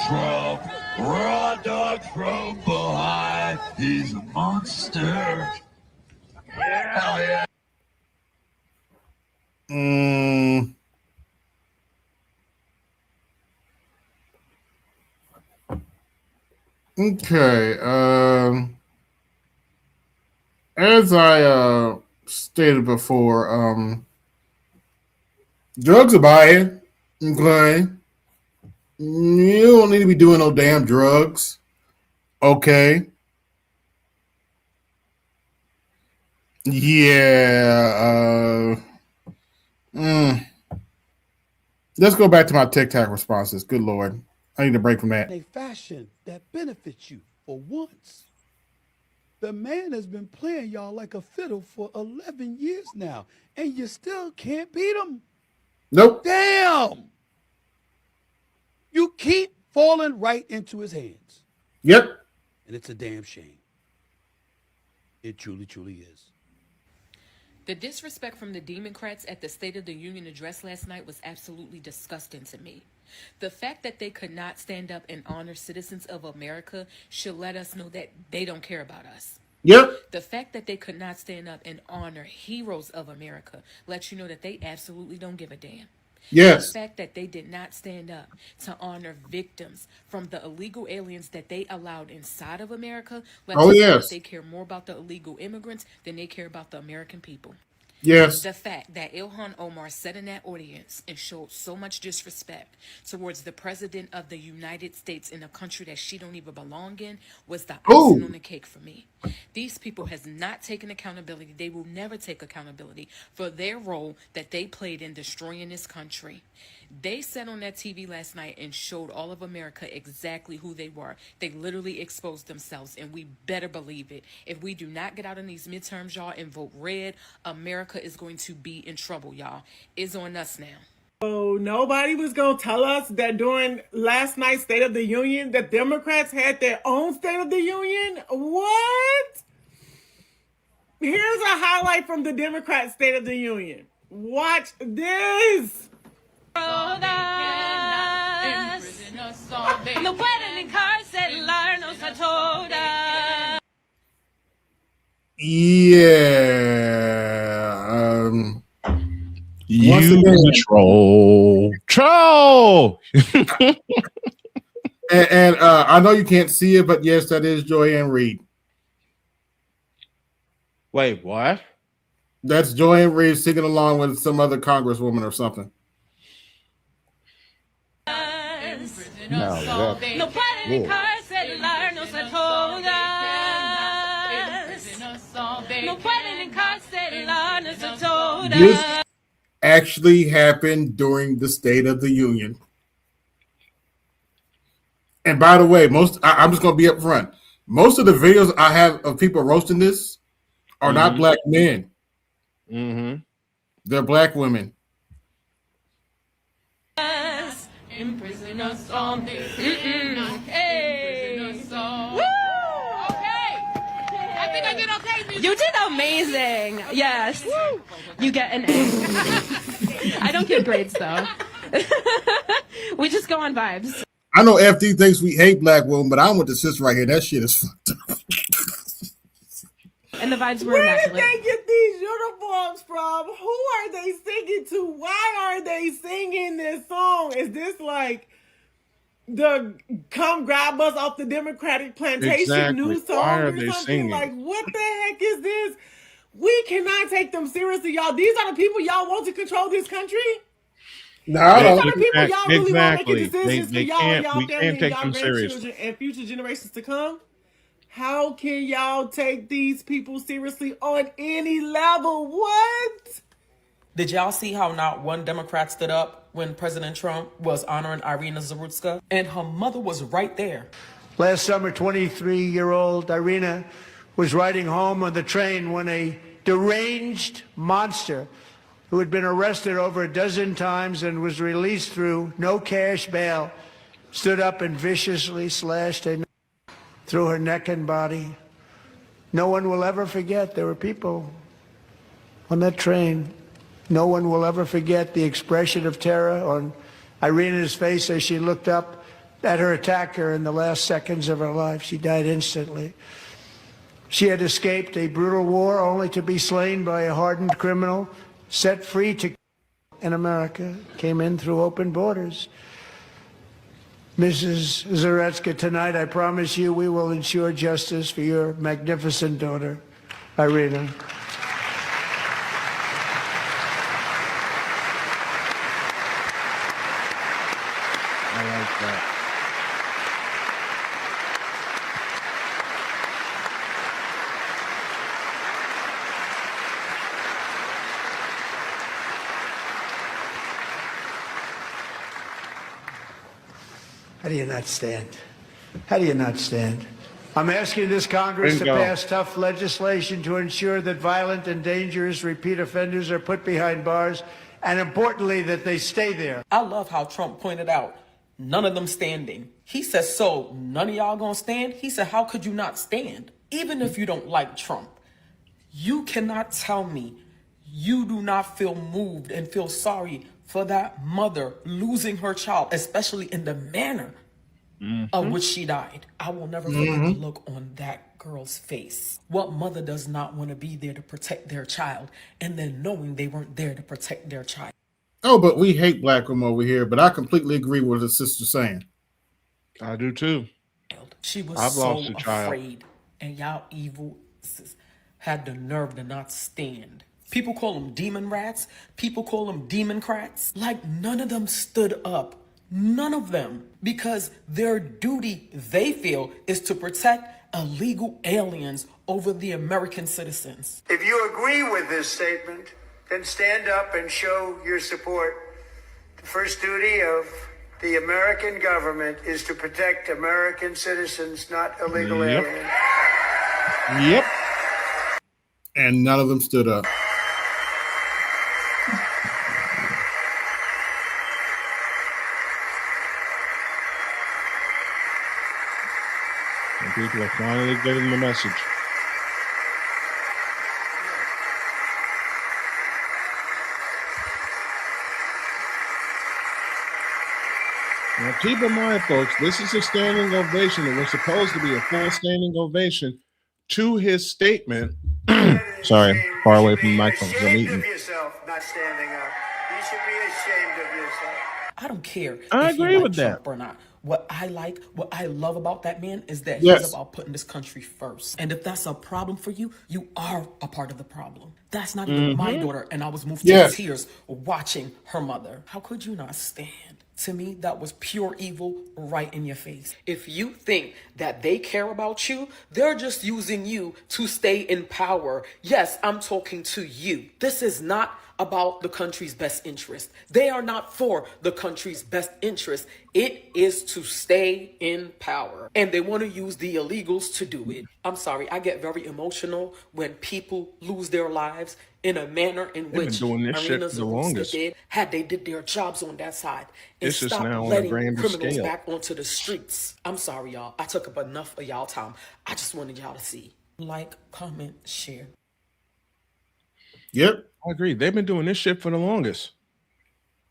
Trump, raw dog from behind. He's a monster. Hell yeah. Okay. As I stated before, drugs are bad. Okay. You don't need to be doing no damn drugs. Okay. Yeah. Let's go back to my TikTok responses. Good Lord. I need a break from that. A fashion that benefits you for once. The man has been playing y'all like a fiddle for 11 years now, and you still can't beat him. Nope. Damn. You keep falling right into his hands. Yep. And it's a damn shame. It truly, truly is. The disrespect from the Democrats at the State of the Union address last night was absolutely disgusting to me. The fact that they could not stand up and honor citizens of America should let us know that they don't care about us. Yep. The fact that they could not stand up and honor heroes of America lets you know that they absolutely don't give a damn. Yes. The fact that they did not stand up to honor victims from the illegal aliens that they allowed inside of America lets us know that they care more about the illegal immigrants than they care about the American people. Yes. The fact that Ilhan Omar sat in that audience and showed so much disrespect towards the president of the United States in a country that she don't even belong in was the icing on the cake for me. These people has not taken accountability. They will never take accountability for their role that they played in destroying this country. They sat on that TV last night and showed all of America exactly who they were. They literally exposed themselves, and we better believe it. If we do not get out in these midterms, y'all, and vote red, America is going to be in trouble, y'all. It's on us now. So nobody was going to tell us that during last night's State of the Union, the Democrats had their own State of the Union? What? Here's a highlight from the Democrat State of the Union. Watch this. No pueden encarcelarnos a todas. Yeah. You troll. and I know you can't see it, but yes, that is Joyanne Reed. Wait, what? That's Joyanne Reed singing along with some other congresswoman or something. No, that. No putting Whoa. incarcerated learners that told us. No putting incarcerated learners that told This us. actually happened during the State of the Union. And by the way, I'm just going to be up front. Most of the videos I have of people roasting this are not black men. They're black women. Imprison us all. Hey. Woo! Okay. I think I did okay. You did amazing. Yes. Woo. You get an A. I don't give grades though. We just go on vibes. I know FD thinks we hate black women, but I'm with the sister right here. That shit is fucked up. And the vibes were Where immaculate. did they get these uniforms from? Who are they singing to? Why are they singing this song? Is this like the "Come Grab Us" off the Democratic Plantation new song Why are or they something? singing? Like, what the heck is this? We cannot take them seriously, y'all. These are the people y'all want to control this country? No, These are the people y'all really want to make decisions for y'all and y'all We family can't and take y'all them grandchildren seriously. and future generations to come. How can y'all take these people seriously on any level? What? Did y'all see how not one Democrat stood up when President Trump was honoring Irina Zarutska? And her mother was right there. Last summer, 23-year-old Irina was riding home on the train when a deranged monster who had been arrested over a dozen times and was released through no cash bail stood up and viciously slashed a through her neck and body. No one will ever forget. There were people on that train. No one will ever forget the expression of terror on Irina's face as she looked up at her attacker in the last seconds of her life. She died instantly. She had escaped a brutal war only to be slain by a hardened criminal, set free to in America, came in through open borders. Mrs. Zarutska, tonight I promise you we will ensure justice for your magnificent daughter, Irina. I like that. How do you not stand? How do you not stand? I'm asking this Congress Bingo. to pass tough legislation to ensure that violent and dangerous repeat offenders are put behind bars, and importantly, that they stay there. I love how Trump pointed out, none of them standing. He said, so none of y'all gonna stand? He said, how could you not stand? Even if you don't like Trump, you cannot tell me you do not feel moved and feel sorry for that mother losing her child, especially in the manner of which she died. I will never forget the look on that girl's face. What mother does not want to be there to protect their child and then knowing they weren't there to protect their child? Oh, but we hate black women over here. But I completely agree with what the sister's saying. I do too. She was I've so lost a child. afraid, and y'all evil had the nerve to not stand. People call them demon rats. People call them democrats. Like none of them stood up. None of them. Because their duty, they feel, is to protect illegal aliens over the American citizens. If you agree with this statement, then stand up and show your support. The first duty of the American government is to protect American citizens, not illegal Yep. aliens. Yep. And none of them stood up. And people are finally getting the message. Now, keep in mind, folks, this is a standing ovation. It was supposed to be a full standing ovation to his statement. Sorry, far away from the microphone. I'm eating. Yourself not standing up. You should be ashamed of yourself. I don't care I if you agree like with Trump that. or not. What I love about that man is that Yes. he's about putting this country first. And if that's a problem for you, you are a part of the problem. That's not even my daughter, and I was moved Yes. to tears watching her mother. How could you not stand? To me, that was pure evil right in your face. If you think that they care about you, they're just using you to stay in power. Yes, I'm talking to you. This is not about the country's best interest. They are not for the country's best interest. It is to stay in power. And they want to use the illegals to do it. I'm sorry, I get very emotional when people lose their lives in a manner in They've been which doing this shit Irina for the Zaruska longest. did, had they did their jobs on that side and It's just stop now on a letting grander criminals scale. back onto the streets. I'm sorry, y'all. I took up enough of y'all time. I just wanted y'all to see. Like, comment, share. Yep. I agree. They've been doing this shit for the longest.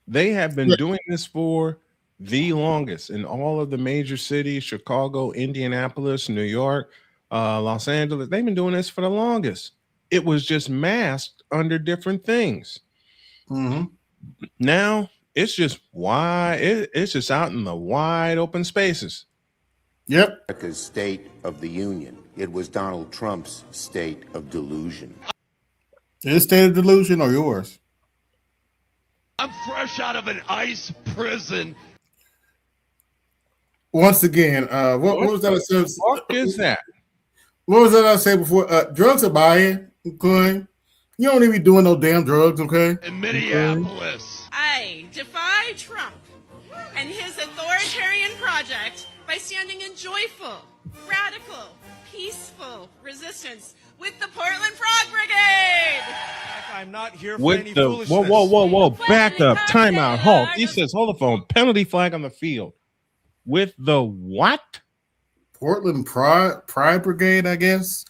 They have been doing this for the longest in all of the major cities, Chicago, Indianapolis, New York, Los Angeles. They've been doing this for the longest. It was just masked under different things. Now it's just it's just out in the wide open spaces. Yep. America's State of the Union. It was Donald Trump's state of delusion. His state of delusion or yours? I'm fresh out of an ICE prison. Once again, what was that? What is that? What was that I said before? Drugs are buying, okay? You don't even be doing no damn drugs, okay? In Minneapolis. I defy Trump and his authoritarian project by standing in joyful, radical, peaceful resistance with the Portland Frog Brigade. I'm not here for With any the foolishness. whoa, back up, timeout, halt. He says, hold the phone, penalty flag on the field. With the what? Portland Pride Brigade, I guess.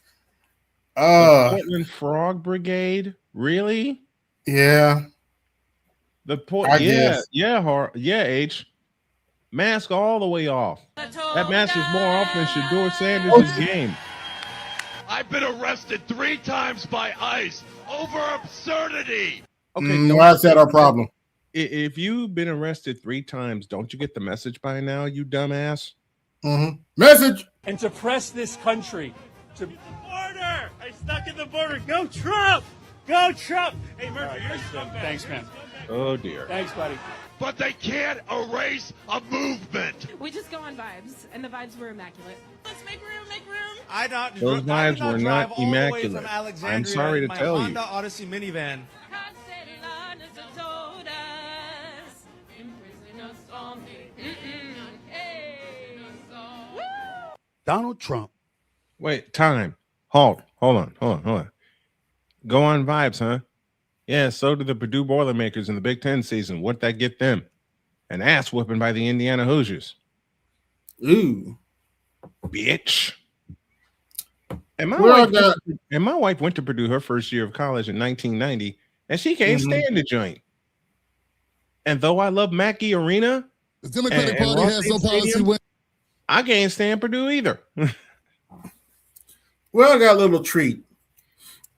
The Portland Frog Brigade, really? Yeah. Yeah, H. Mask all the way off. That mask is more off than Shador Sanders' game. I've been arrested 3 times by ICE over absurdity. Okay, why is that our problem? If you've been arrested 3 times, don't you get the message by now, you dumbass? Message. And to press this country to border. I stuck in the border. Go Trump. Go Trump. Hey, Murphy, you're a scumbag. Thanks, man. Oh dear. Thanks, buddy. But they can't erase a movement. We just go on vibes, and the vibes were immaculate. Let's make room, make room. Those vibes were not immaculate. I'm sorry to tell you. Honda Odyssey minivan. Donald Trump. Wait, time. Hold on. Go on vibes, huh? Yeah, so did the Purdue Boilermakers in the Big Ten season. What'd that get them? An ass whooping by the Indiana Hoosiers. Ooh. Bitch. And my wife went to Purdue her first year of college in 1990, and she can't stand the joint. And though I love Mackey Arena, the Democratic Party has no policy. I can't stand Purdue either. Well, I got a little treat.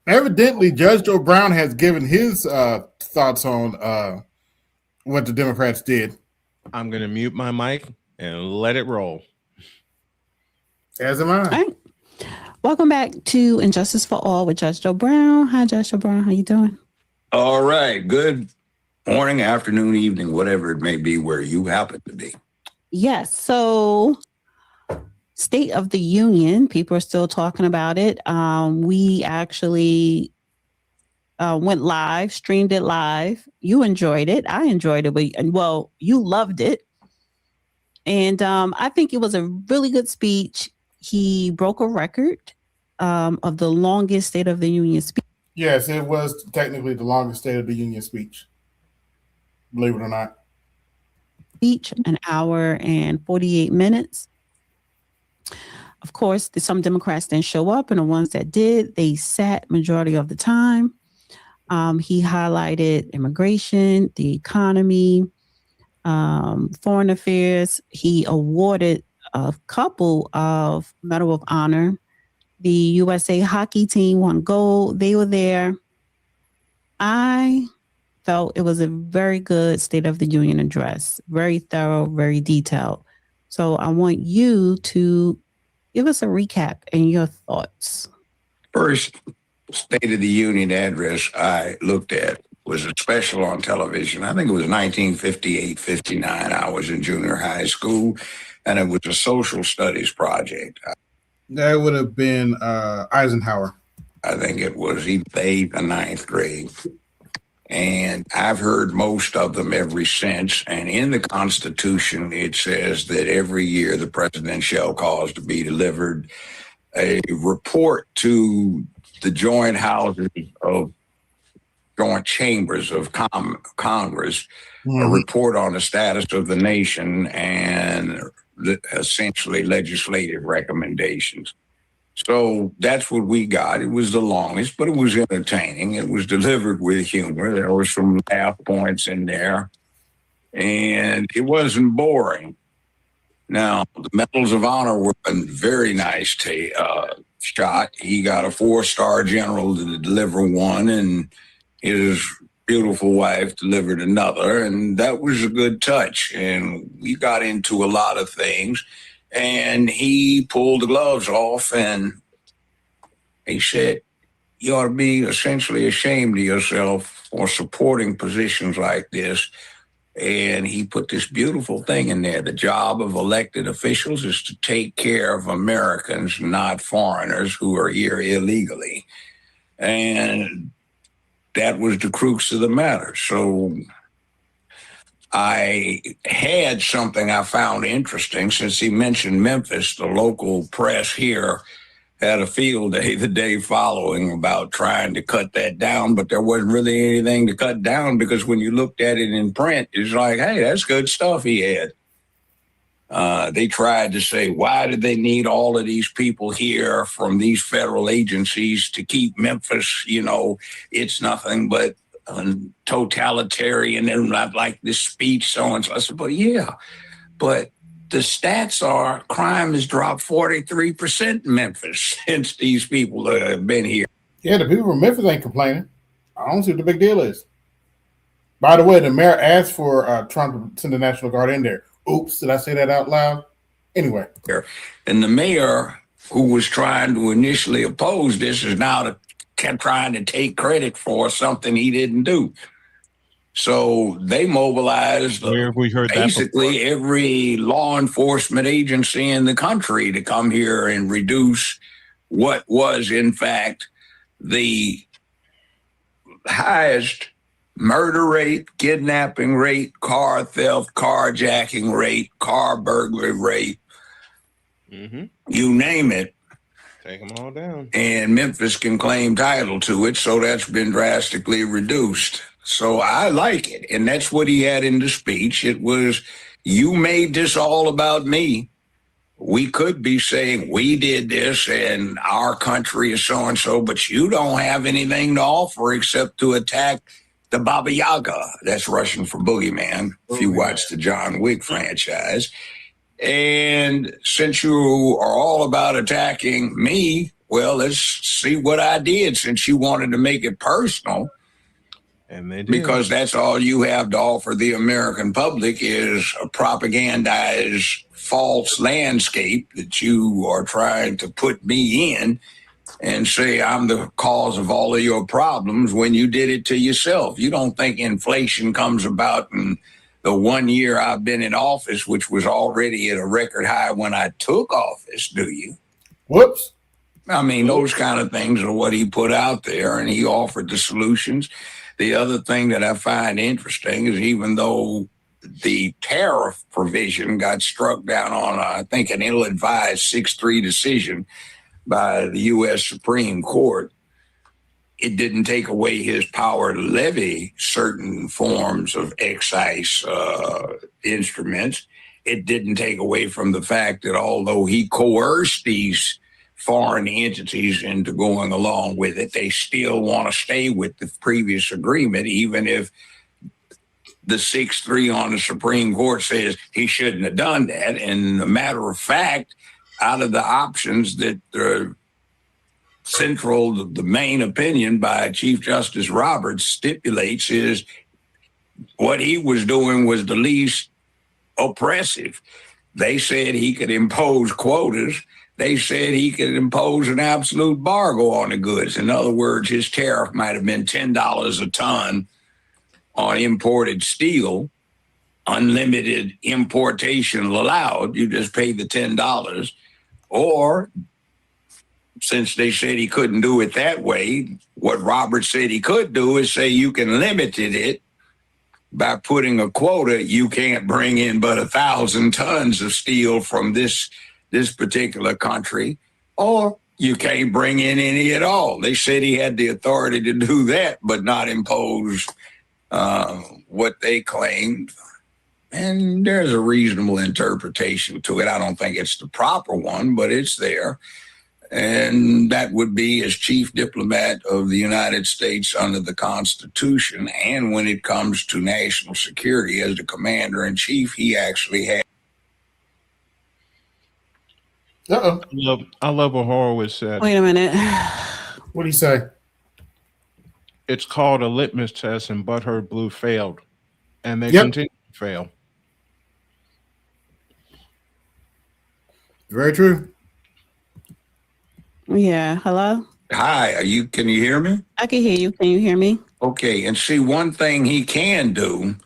Evidently, Judge Joe Brown has given his thoughts on what the Democrats did. I'm going to mute my mic and let it roll. As am I. All right. Welcome back to Injustice for All with Judge Joe Brown. Hi, Judge Joe Brown. How you doing? All right. Good morning, afternoon, evening, whatever it may be where you happen to be. Yes. So State of the Union, people are still talking about it. We actually went live, streamed it live. You enjoyed it. I enjoyed it. Well, you loved it. And I think it was a really good speech. He broke a record of the longest State of the Union speech. Yes, it was technically the longest State of the Union speech. Believe it or not. Speech, 1 hour and 48 minutes. Of course, some Democrats didn't show up, and the ones that did, they sat majority of the time. He highlighted immigration, the economy, foreign affairs. He awarded a couple of Medal of Honor. The USA hockey team won gold. They were there. I felt it was a very good State of the Union address, very thorough, very detailed. So I want you to give us a recap and your thoughts. First State of the Union address I looked at was a special on television. I think it was 1958, 59. I was in junior high school, and it was a social studies project. That would have been Eisenhower. I think it was either the 8th or 9th grade. And I've heard most of them ever since. And in the Constitution, it says that every year the president shall cause to be delivered a report to the joint houses of joint chambers of Congress, a report on the status of the nation and essentially legislative recommendations. So that's what we got. It was the longest, but it was entertaining. It was delivered with humor. There were some laugh points in there, and it wasn't boring. Now, the Medals of Honor were a very nice shot. He got a 4-star general to deliver one, and his beautiful wife delivered another, and that was a good touch. And we got into a lot of things, and he pulled the gloves off, and he said, you ought to be essentially ashamed of yourself for supporting positions like this. And he put this beautiful thing in there. The job of elected officials is to take care of Americans, not foreigners who are here illegally. And that was the crux of the matter. So I had something I found interesting since he mentioned Memphis. The local press here had a field day the day following about trying to cut that down, but there wasn't really anything to cut down because when you looked at it in print, it's like, hey, that's good stuff he had. They tried to say, why did they need all of these people here from these federal agencies to keep Memphis? You know, it's nothing but totalitarian and not like this speech, so and so. I said, but yeah, but the stats are crime has dropped 43% in Memphis since these people have been here. Yeah, the people from Memphis ain't complaining. I don't see what the big deal is. By the way, the mayor asked for Trump to send the National Guard in there. Oops, did I say that out loud? Anyway. And the mayor, who was trying to initially oppose this, is now trying to take credit for something he didn't do. So they mobilized Where have we heard basically every law enforcement agency in the country to come here and reduce what was, in fact, the highest murder rate, kidnapping rate, car theft, carjacking rate, car burglary rate, you name it. Take them all down. And Memphis can claim title to it, so that's been drastically reduced. So I like it, and that's what he had in the speech. It was, you made this all about me. We could be saying we did this and our country is so-and-so, but you don't have anything to offer except to attack the Baba Yaga. That's Russian for boogeyman, if you watch the John Wick franchise. And since you are all about attacking me, well, let's see what I did since you wanted to make it personal. And they did. Because that's all you have to offer the American public is a propagandized false landscape that you are trying to put me in and say I'm the cause of all of your problems when you did it to yourself. You don't think inflation comes about in the 1 year I've been in office, which was already at a record high when I took office, do you? Whoops. I mean, those kind of things are what he put out there, and he offered the solutions. The other thing that I find interesting is even though the tariff provision got struck down on, I think, an ill-advised 6-3 decision by the U.S. Supreme Court, it didn't take away his power to levy certain forms of excise instruments. It didn't take away from the fact that although he coerced these foreign entities into going along with it, they still want to stay with the previous agreement, even if the 6-3 on the Supreme Court says he shouldn't have done that. And a matter of fact, out of the options that the main opinion by Chief Justice Roberts stipulates is what he was doing was the least oppressive. They said he could impose quotas. They said he could impose an absolute embargo on the goods. In other words, his tariff might have been $10 a ton on imported steel, unlimited importation allowed. You just pay the $10. Or since they said he couldn't do it that way, what Robert said he could do is say you can limit it by putting a quota. You can't bring in but 1,000 tons of steel from this particular country, or you can't bring in any at all. They said he had the authority to do that, but not impose what they claimed. And there's a reasonable interpretation to it. I don't think it's the proper one, but it's there. And that would be as chief diplomat of the United States under the Constitution. And when it comes to national security, as the commander-in-chief, he actually had. I love what Horowitz said. Wait a minute. What did he say? It's called a litmus test, and Butthurt Blue failed. And they continue to fail. Very true. Yeah. Hello? Hi, can you hear me? I can hear you. Can you hear me? Okay. And see, one thing he can do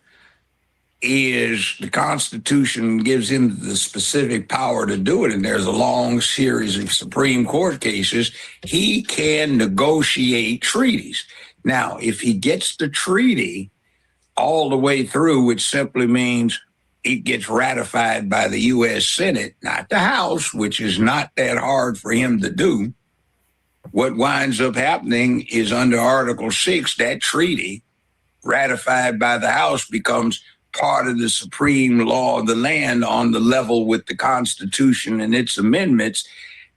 is the Constitution gives him the specific power to do it. And there's a long series of Supreme Court cases. He can negotiate treaties. Now, if he gets the treaty all the way through, which simply means it gets ratified by the U.S. Senate, not the House, which is not that hard for him to do. What winds up happening is under Article 6, that treaty ratified by the House becomes part of the supreme law of the land on the level with the Constitution and its amendments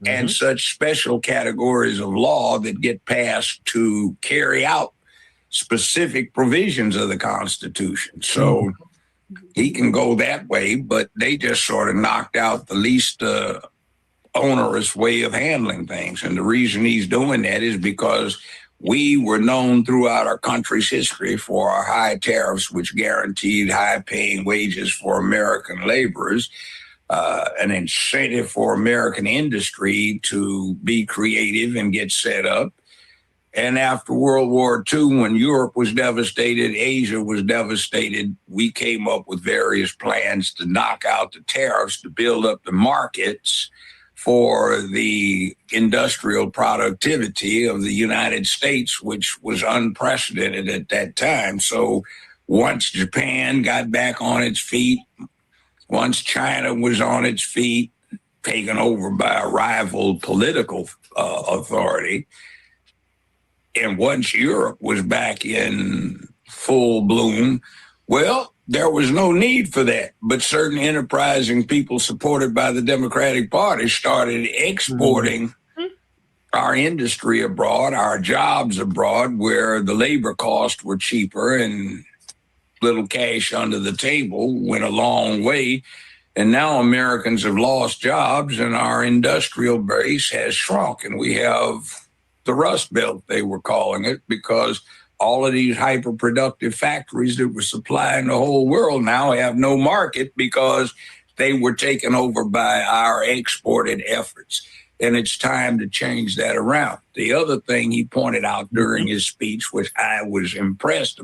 and such special categories of law that get passed to carry out specific provisions of the Constitution. So he can go that way, but they just sort of knocked out the least onerous way of handling things. And the reason he's doing that is because we were known throughout our country's history for our high tariffs, which guaranteed high-paying wages for American laborers, an incentive for American industry to be creative and get set up. And after World War II, when Europe was devastated, Asia was devastated, we came up with various plans to knock out the tariffs, to build up the markets for the industrial productivity of the United States, which was unprecedented at that time. So once Japan got back on its feet, once China was on its feet, taken over by a rival political authority, and once Europe was back in full bloom, well, there was no need for that. But certain enterprising people supported by the Democratic Party started exporting our industry abroad, our jobs abroad, where the labor costs were cheaper and little cash under the table went a long way. And now Americans have lost jobs and our industrial base has shrunk. And we have the Rust Belt, they were calling it, because all of these hyper-productive factories that were supplying the whole world now have no market because they were taken over by our exported efforts. And it's time to change that around. The other thing he pointed out during his speech, which I was impressed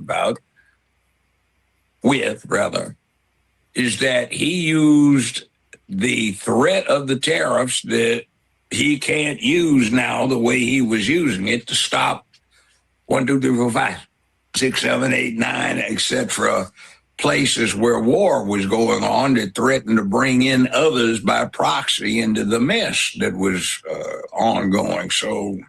with, is that he used the threat of the tariffs that he can't use now the way he was using it to stop 1, 2, 3, 4, 5, 6, 7, 8, 9, etc. places where war was going on that threatened to bring in others by proxy into the mess that was ongoing. So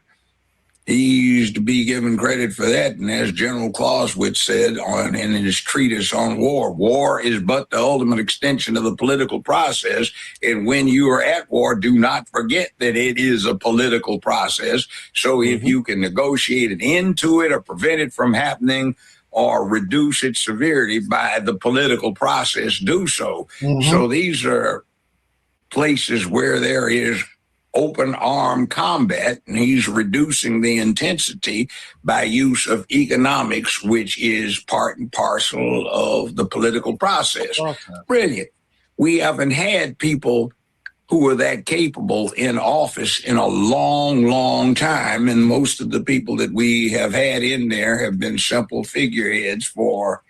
he's to be given credit for that. And as General Clausewitz said in his treatise on war, war is but the ultimate extension of the political process. And when you are at war, do not forget that it is a political process. So if you can negotiate an end to it or prevent it from happening or reduce its severity by the political process, do so. So these are places where there is open arm combat, and he's reducing the intensity by use of economics, which is part and parcel of the political process. Brilliant. We haven't had people who are that capable in office in a long, long time, and most of the people that we have had in there have been simple figureheads for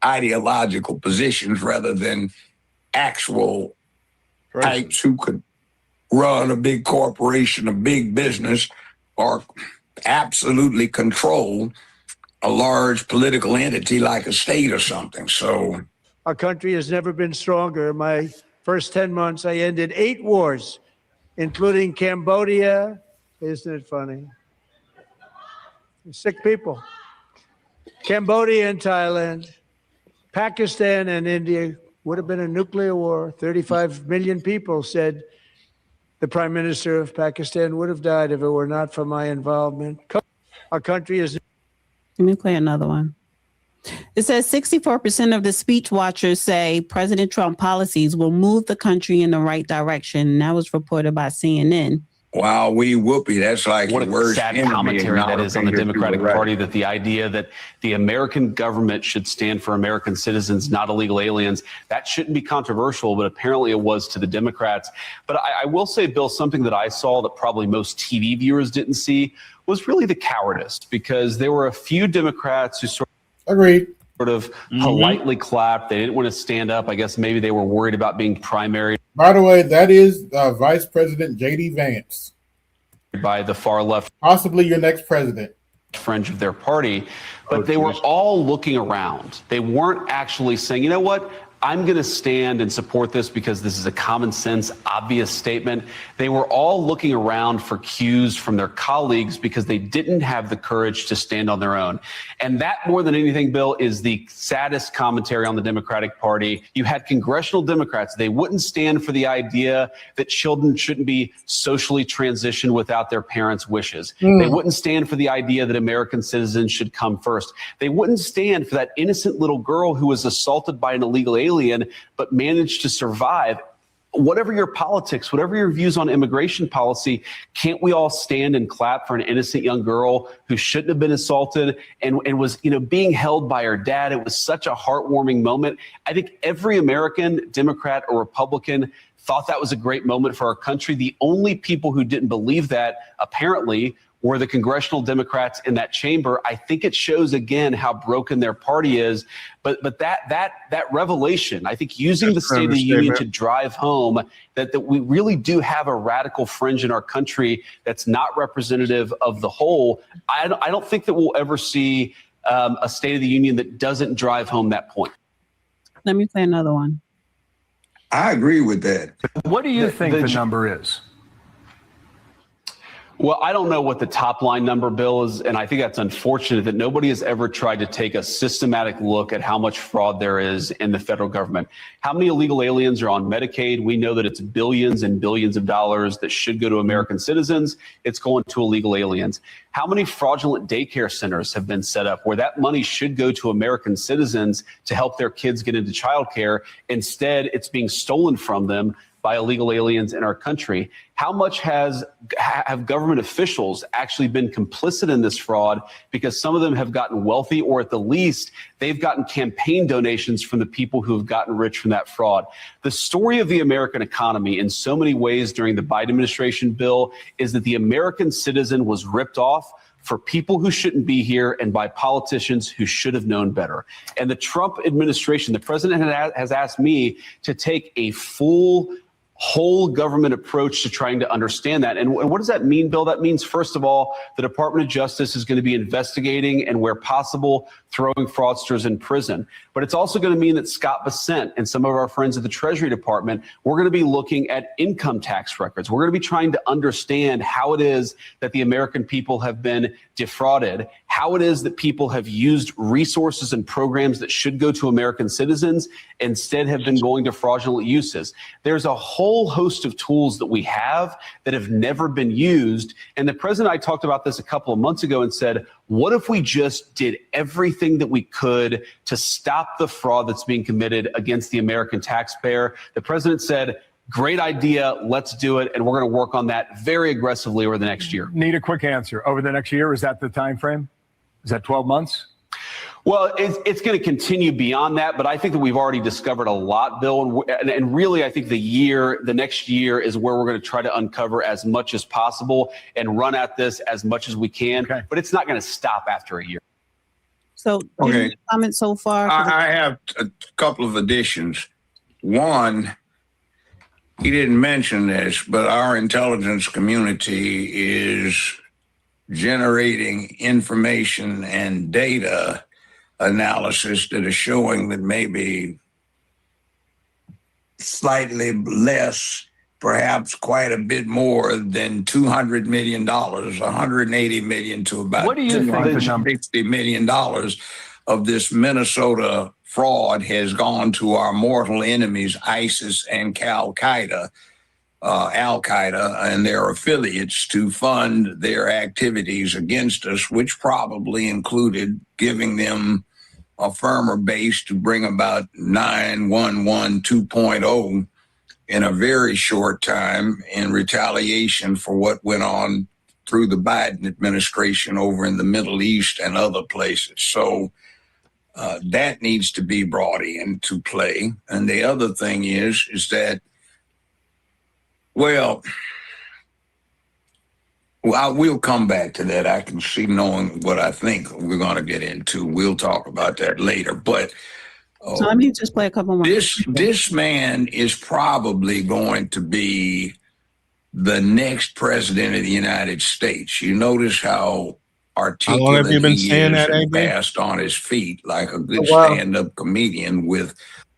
ideological positions rather than actual types who could run a big corporation, a big business, or absolutely control a large political entity like a state or something. So Our country has never been stronger. In my first 10 months, I ended 8 wars, including Cambodia. Isn't it funny? Sick people. Cambodia and Thailand, Pakistan and India would have been a nuclear war. 35 million people said the Prime Minister of Pakistan would have died if it were not for my involvement. Our country is... Let me play another one. It says 64% of the speech watchers say President Trump policies will move the country in the right direction. And that was reported by CNN. wow, we whoopee. That's like What the a worst sad enemy commentary that is on the acknowledging Democratic you're Party, that the idea that the American government should stand for American citizens, not illegal aliens, that shouldn't be controversial, but apparently it was to the Democrats. But I will say, Bill, something that I saw that probably most TV viewers didn't see was really the cowardice, because there were a few Democrats who sort of politely clapped. They didn't want to stand up. I guess maybe they were worried about being primaried. By the way, that is Vice President J.D. Vance. By the far left. Possibly your next president. Fringe of their party. But they were all looking around. They weren't actually saying, you know what? I'm going to stand and support this because this is a common sense, obvious statement. They were all looking around for cues from their colleagues because they didn't have the courage to stand on their own. And that, more than anything, Bill, is the saddest commentary on the Democratic Party. You had congressional Democrats. They wouldn't stand for the idea that children shouldn't be socially transitioned without their parents' wishes. They wouldn't stand for the idea that American citizens should come first. They wouldn't stand for that innocent little girl who was assaulted by an illegal alien but managed to survive. Whatever your politics, whatever your views on immigration policy, can't we all stand and clap for an innocent young girl who shouldn't have been assaulted and was, being held by her dad? It was such a heartwarming moment. I think every American, Democrat or Republican, thought that was a great moment for our country. The only people who didn't believe that, apparently, were the congressional Democrats in that chamber. I think it shows again how broken their party is. But that revelation, I think, using the State of the Union to drive home that we really do have a radical fringe in our country that's not representative of the whole. I don't think that we'll ever see a State of the Union that doesn't drive home that point. Let me play another one. I agree with that. What do you think the number is? Well, I don't know what the top line number, Bill, is, and I think that's unfortunate that nobody has ever tried to take a systematic look at how much fraud there is in the federal government. How many illegal aliens are on Medicaid? We know that it's billions and billions of dollars that should go to American citizens. It's going to illegal aliens. How many fraudulent daycare centers have been set up where that money should go to American citizens to help their kids get into childcare? Instead, it's being stolen from them by illegal aliens in our country. How much have government officials actually been complicit in this fraud because some of them have gotten wealthy, or at the least, they've gotten campaign donations from the people who have gotten rich from that fraud? The story of the American economy in so many ways during the Biden administration, Bill, is that the American citizen was ripped off for people who shouldn't be here and by politicians who should have known better. And the Trump administration, the president has asked me to take a full whole government approach to trying to understand that. And what does that mean, Bill? That means, first of all, the Department of Justice is going to be investigating and, where possible, throwing fraudsters in prison. But it's also going to mean that Scott Bessent and some of our friends at the Treasury Department, we're going to be looking at income tax records. We're going to be trying to understand how it is that the American people have been defrauded, how it is that people have used resources and programs that should go to American citizens instead have been going to fraudulent uses. There's a whole host of tools that we have that have never been used. And the president, I talked about this a couple of months ago and said, what if we just did everything that we could to stop the fraud that's being committed against the American taxpayer? The president said, great idea, let's do it. And we're going to work on that very aggressively over the next year. Need a quick answer. Over the next year, is that the time frame? Is that 12 months? Well, it's going to continue beyond that, but I think that we've already discovered a lot, Bill. And really, I think the next year is where we're going to try to uncover as much as possible and run at this as much as we can. Okay. But it's not going to stop after a year. So, Okay. comment so far? I have a couple of additions. One, he didn't mention this, but our intelligence community is generating information and data analysis that is showing that maybe slightly less, perhaps quite a bit more than $200 million, $180 million to about What do you think the number- $260 million of this Minnesota fraud has gone to our mortal enemies, ISIS and Al Qaeda and their affiliates to fund their activities against us, which probably included giving them a firmer base to bring about 9/11 2.0 in a very short time in retaliation for what went on through the Biden administration over in the Middle East and other places. So that needs to be brought into play. And the other thing is that, well, I will come back to that. I can see, knowing what I think we're going to get into. We'll talk about that later. But So let me just play a couple more. this man is probably going to be the next president of the United States. You notice how articulate long have you been he saying is that, and AB? fast on his feet like a good Well, stand-up comedian with.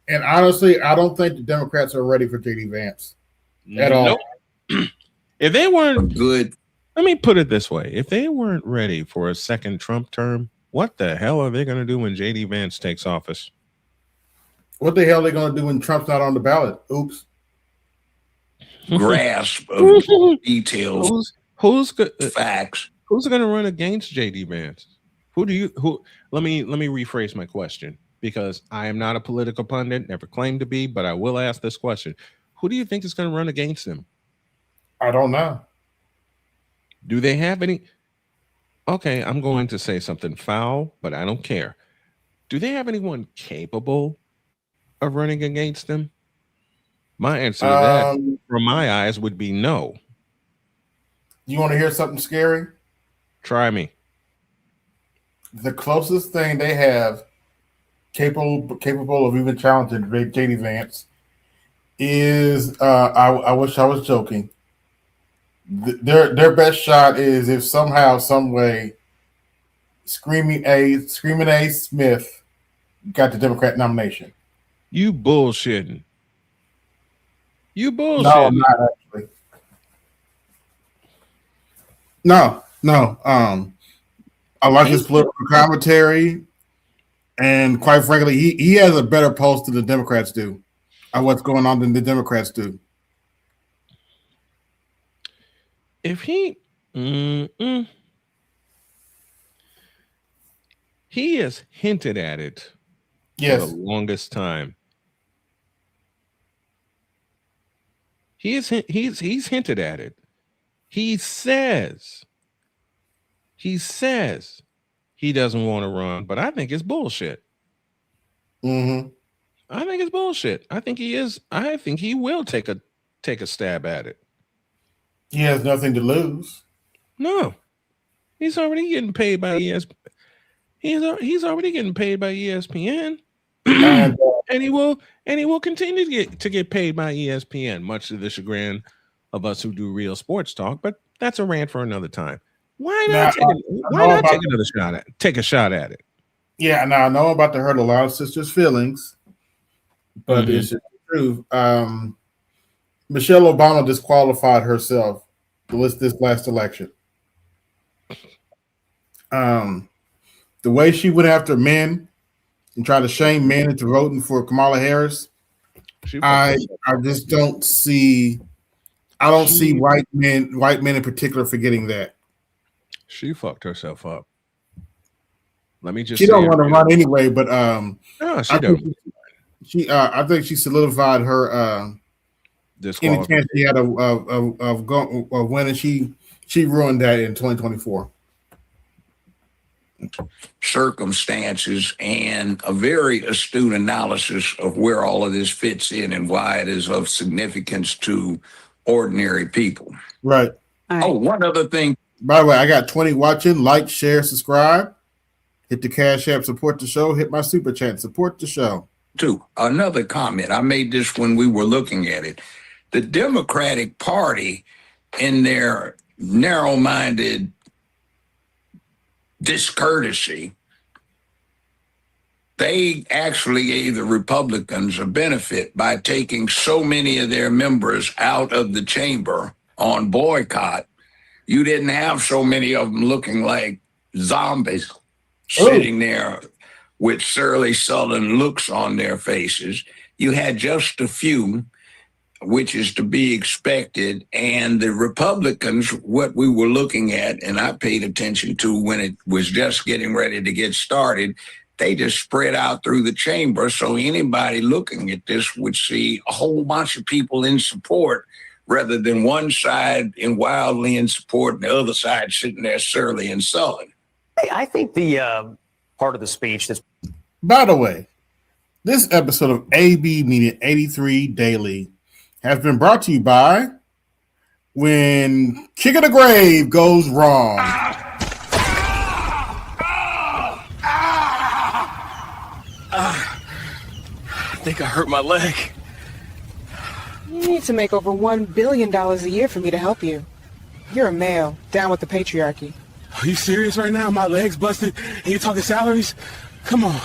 And honestly, I don't think the Democrats are ready for JD Vance at all. If they weren't good, let me put it this way: if they weren't ready for a second Trump term, what the hell are they going to do when JD Vance takes office? What the hell are they going to do when Trump's not on the ballot? Oops. Grasp of details, facts. Who's going to run against JD Vance? Let me rephrase my question, because I am not a political pundit, never claimed to be, but I will ask this question: who do you think is going to run against him? I don't know. Do they have any? Okay, I'm going to say something foul, but I don't care. Do they have anyone capable of running against them? My answer to that, from my eyes, would be no. You want to hear something scary? Try me. The closest thing they have capable of even challenging JD Vance is I wish I was joking. Their best shot is if somehow, some way, Screaming A. Smith got the Democrat nomination. You bullshitting. You bullshitting. No, I'm not actually. No. I like his political commentary, and quite frankly, he has a better pulse than the Democrats do on what's going on than the Democrats do. If he has hinted at it for the longest time. He's hinted at it. He says he doesn't want to run, but I think it's bullshit. Mm-hmm. I think it's bullshit. I think he is. I think he will take a stab at it. He has nothing to lose. No, he's already getting paid by ESPN. He's already getting paid by ESPN, and he will continue to get paid by ESPN, much to the chagrin of us who do real sports talk. But that's a rant for another time. Why not take a shot at it? Yeah, now I know I'm about to hurt a lot of sisters' feelings, but it's just the truth. Michelle Obama disqualified herself this last election. The way she went after men and tried to shame men into voting for Kamala Harris, I just don't see. I don't see white men in particular forgetting that. She fucked herself up. Let me just. She don't want to run anyway, but no, she don't. I think she solidified her any chance she had of winning. She ruined that in 2024. Circumstances and a very astute analysis of where all of this fits in and why it is of significance to ordinary people. Right. Oh, one other thing. By the way, I got 20 watching. Like, share, subscribe. Hit the Cash App, support the show. Hit my Super Chat, support the show. Too. Another comment, I made this when we were looking at it. The Democratic Party, in their narrow-minded discourtesy, they actually gave the Republicans a benefit by taking so many of their members out of the chamber on boycott. You didn't have so many of them looking like zombies sitting there with surly, sullen looks on their faces. You had just a few, which is to be expected. And the Republicans, what we were looking at, and I paid attention to when it was just getting ready to get started, they just spread out through the chamber. So anybody looking at this would see a whole bunch of people in support rather than one side in wildly in support and the other side sitting there surly and sullen. I think the part of the speech that's... By the way, this episode of ABMedia83 Daily has been brought to you by When Kick of the Grave Goes Wrong. I think I hurt my leg. You need to make over $1 billion a year for me to help you. You're a male, down with the patriarchy. Are you serious right now? My leg's busted and you're talking salaries? Come on.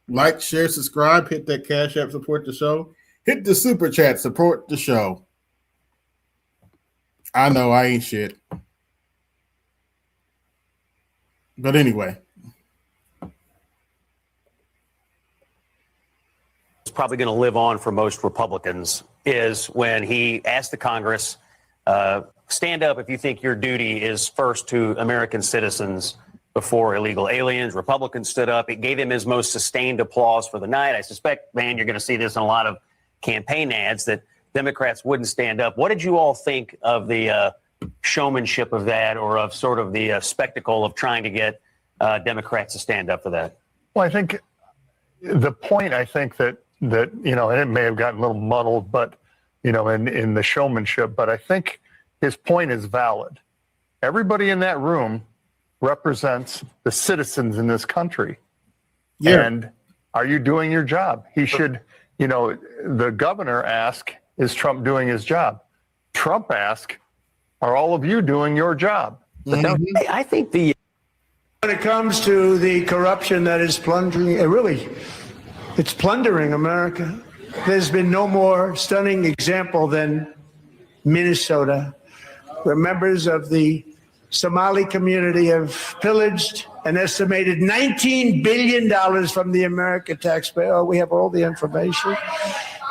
Like, share, subscribe, hit that Cash App, support the show. Hit the Super Chat, support the show. I know I ain't shit. But anyway. It's probably going to live on for most Republicans is when he asked the Congress, stand up if you think your duty is first to American citizens before illegal aliens. Republicans stood up. It gave him his most sustained applause for the night. I suspect, man, you're going to see this in a lot of campaign ads that Democrats wouldn't stand up. What did you all think of the showmanship of that, or of sort of the spectacle of trying to get Democrats to stand up for that? Well, I think the point, I think that you know, and it may have gotten a little muddled, but, you know, in the showmanship, but I think his point is valid. Everybody in that room represents the citizens in this country. Yeah. And are you doing your job? He should, you know, the governor asked, is Trump doing his job? Trump asked, are all of you doing your job? I think the... When it comes to the corruption that is plundering, it's plundering America. There's been no more stunning example than Minnesota, where members of the Somali community have pillaged an estimated $19 billion from the American taxpayer. Oh, we have all the information.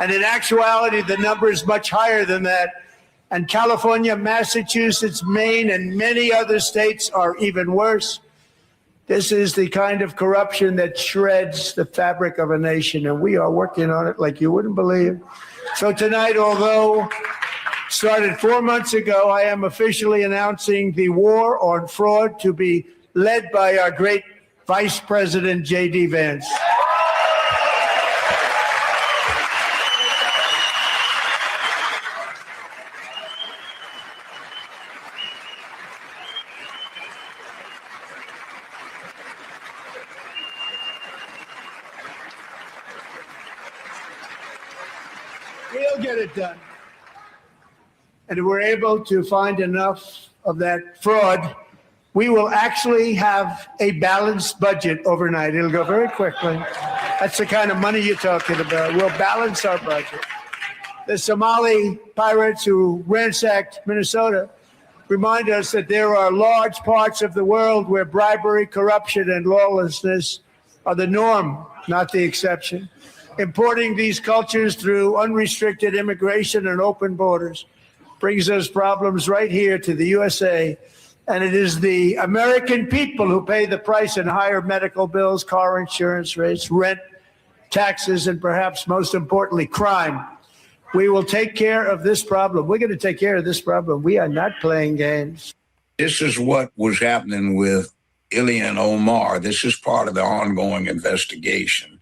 And in actuality, the number is much higher than that. And California, Massachusetts, Maine, and many other states are even worse. This is the kind of corruption that shreds the fabric of a nation, and we are working on it like you wouldn't believe. So tonight, although started 4 months ago, I am officially announcing the war on fraud to be led by our great Vice President, J.D. Vance. We'll get it done. And if we're able to find enough of that fraud, we will actually have a balanced budget overnight. It'll go very quickly. That's the kind of money you're talking about. We'll balance our budget. The Somali pirates who ransacked Minnesota remind us that there are large parts of the world where bribery, corruption, and lawlessness are the norm, not the exception. Importing these cultures through unrestricted immigration and open borders brings us problems right here to the USA. And it is the American people who pay the price in higher medical bills, car insurance rates, rent, taxes, and perhaps most importantly, crime. We will take care of this problem. We're going to take care of this problem. We are not playing games. This is what was happening with Ilhan Omar. This is part of the ongoing investigation.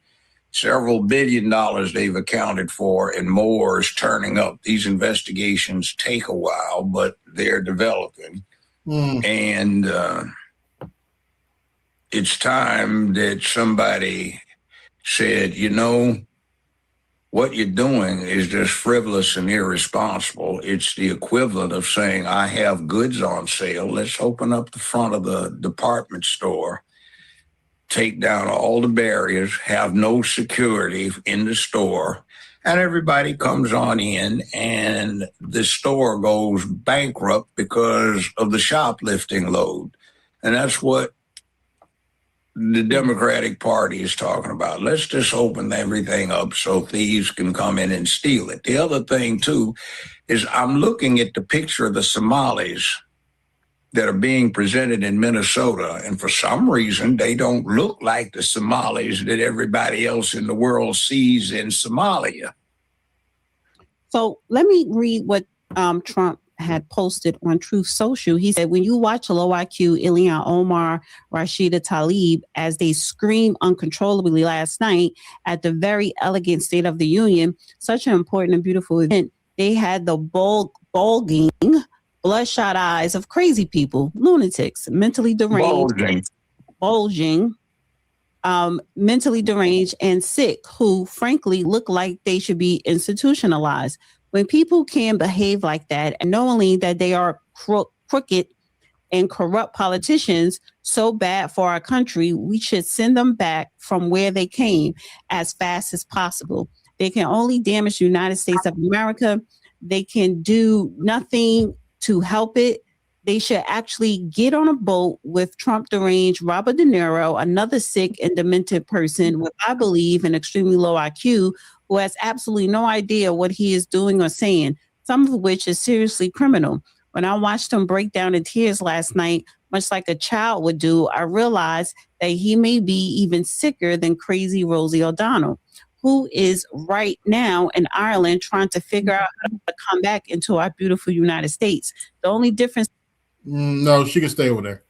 Several $1 billion they've accounted for, and more is turning up. These investigations take a while, but they're developing. And it's time that somebody said, you know, what you're doing is just frivolous and irresponsible. It's the equivalent of saying, I have goods on sale. Let's open up the front of the department store, take down all the barriers, have no security in the store, and everybody comes on in, and the store goes bankrupt because of the shoplifting load. And that's what the Democratic Party is talking about. Let's just open everything up so thieves can come in and steal it. The other thing, too, is I'm looking at the picture of the Somalis that are being presented in Minnesota, and for some reason, they don't look like the Somalis that everybody else in the world sees in Somalia. So let me read what Trump had posted on Truth Social. He said, when you watch low IQ Ilhan Omar, Rashida Tlaib as they scream uncontrollably last night at the very elegant State of the Union, such an important and beautiful event, they had the bulging, bloodshot eyes of crazy people, lunatics, mentally deranged, bulging, mentally deranged and sick, who frankly look like they should be institutionalized. When people can behave like that, and knowing that they are crooked and corrupt politicians so bad for our country, we should send them back from where they came as fast as possible. They can only damage the United States of America. They can do nothing to help it. They should actually get on a boat with Trump deranged Robert De Niro, another sick and demented person with, I believe, an extremely low IQ, who has absolutely no idea what he is doing or saying, some of which is seriously criminal. When I watched him break down in tears last night, much like a child would do, I realized that he may be even sicker than crazy Rosie O'Donnell, who is right now in Ireland trying to figure out how to come back into our beautiful United States. The only difference No, she can stay over there.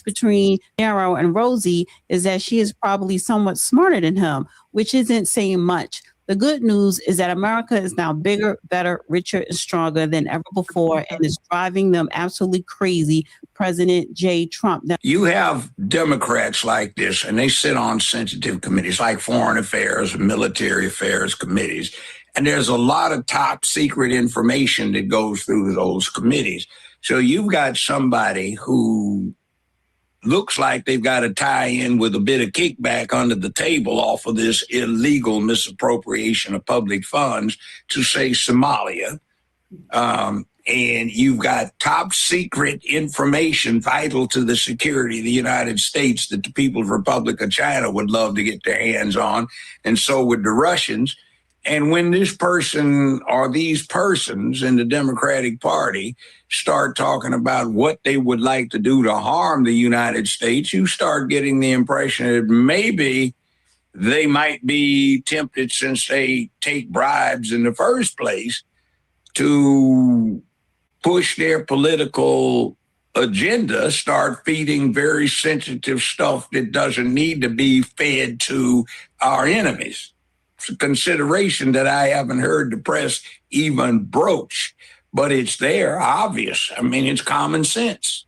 between Nero and Rosie is that she is probably somewhat smarter than him, which isn't saying much. The good news is that America is now bigger, better, richer, and stronger than ever before, and is driving them absolutely crazy. President J. Trump. You have Democrats like this, and they sit on sensitive committees like foreign affairs and military affairs committees. And there's a lot of top secret information that goes through those committees. So you've got somebody who looks like they've got to tie in with a bit of kickback under the table off of this illegal misappropriation of public funds to, say, Somalia. And you've got top secret information vital to the security of the United States that the People's Republic of China would love to get their hands on, and so would the Russians. And when this person or these persons in the Democratic Party start talking about what they would like to do to harm the United States, you start getting the impression that maybe they might be tempted, since they take bribes in the first place, to push their political agenda, start feeding very sensitive stuff that doesn't need to be fed to our enemies. It's a consideration that I haven't heard the press even broach, but it's there, obvious. I mean, it's common sense.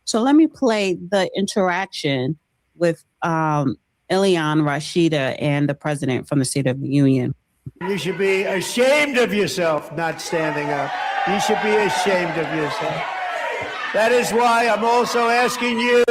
So let me play the interaction with Ilhan, Rashida, and the president from the State of the Union. You should be ashamed of yourself not standing up. You should be ashamed of yourself. That is why I'm also asking you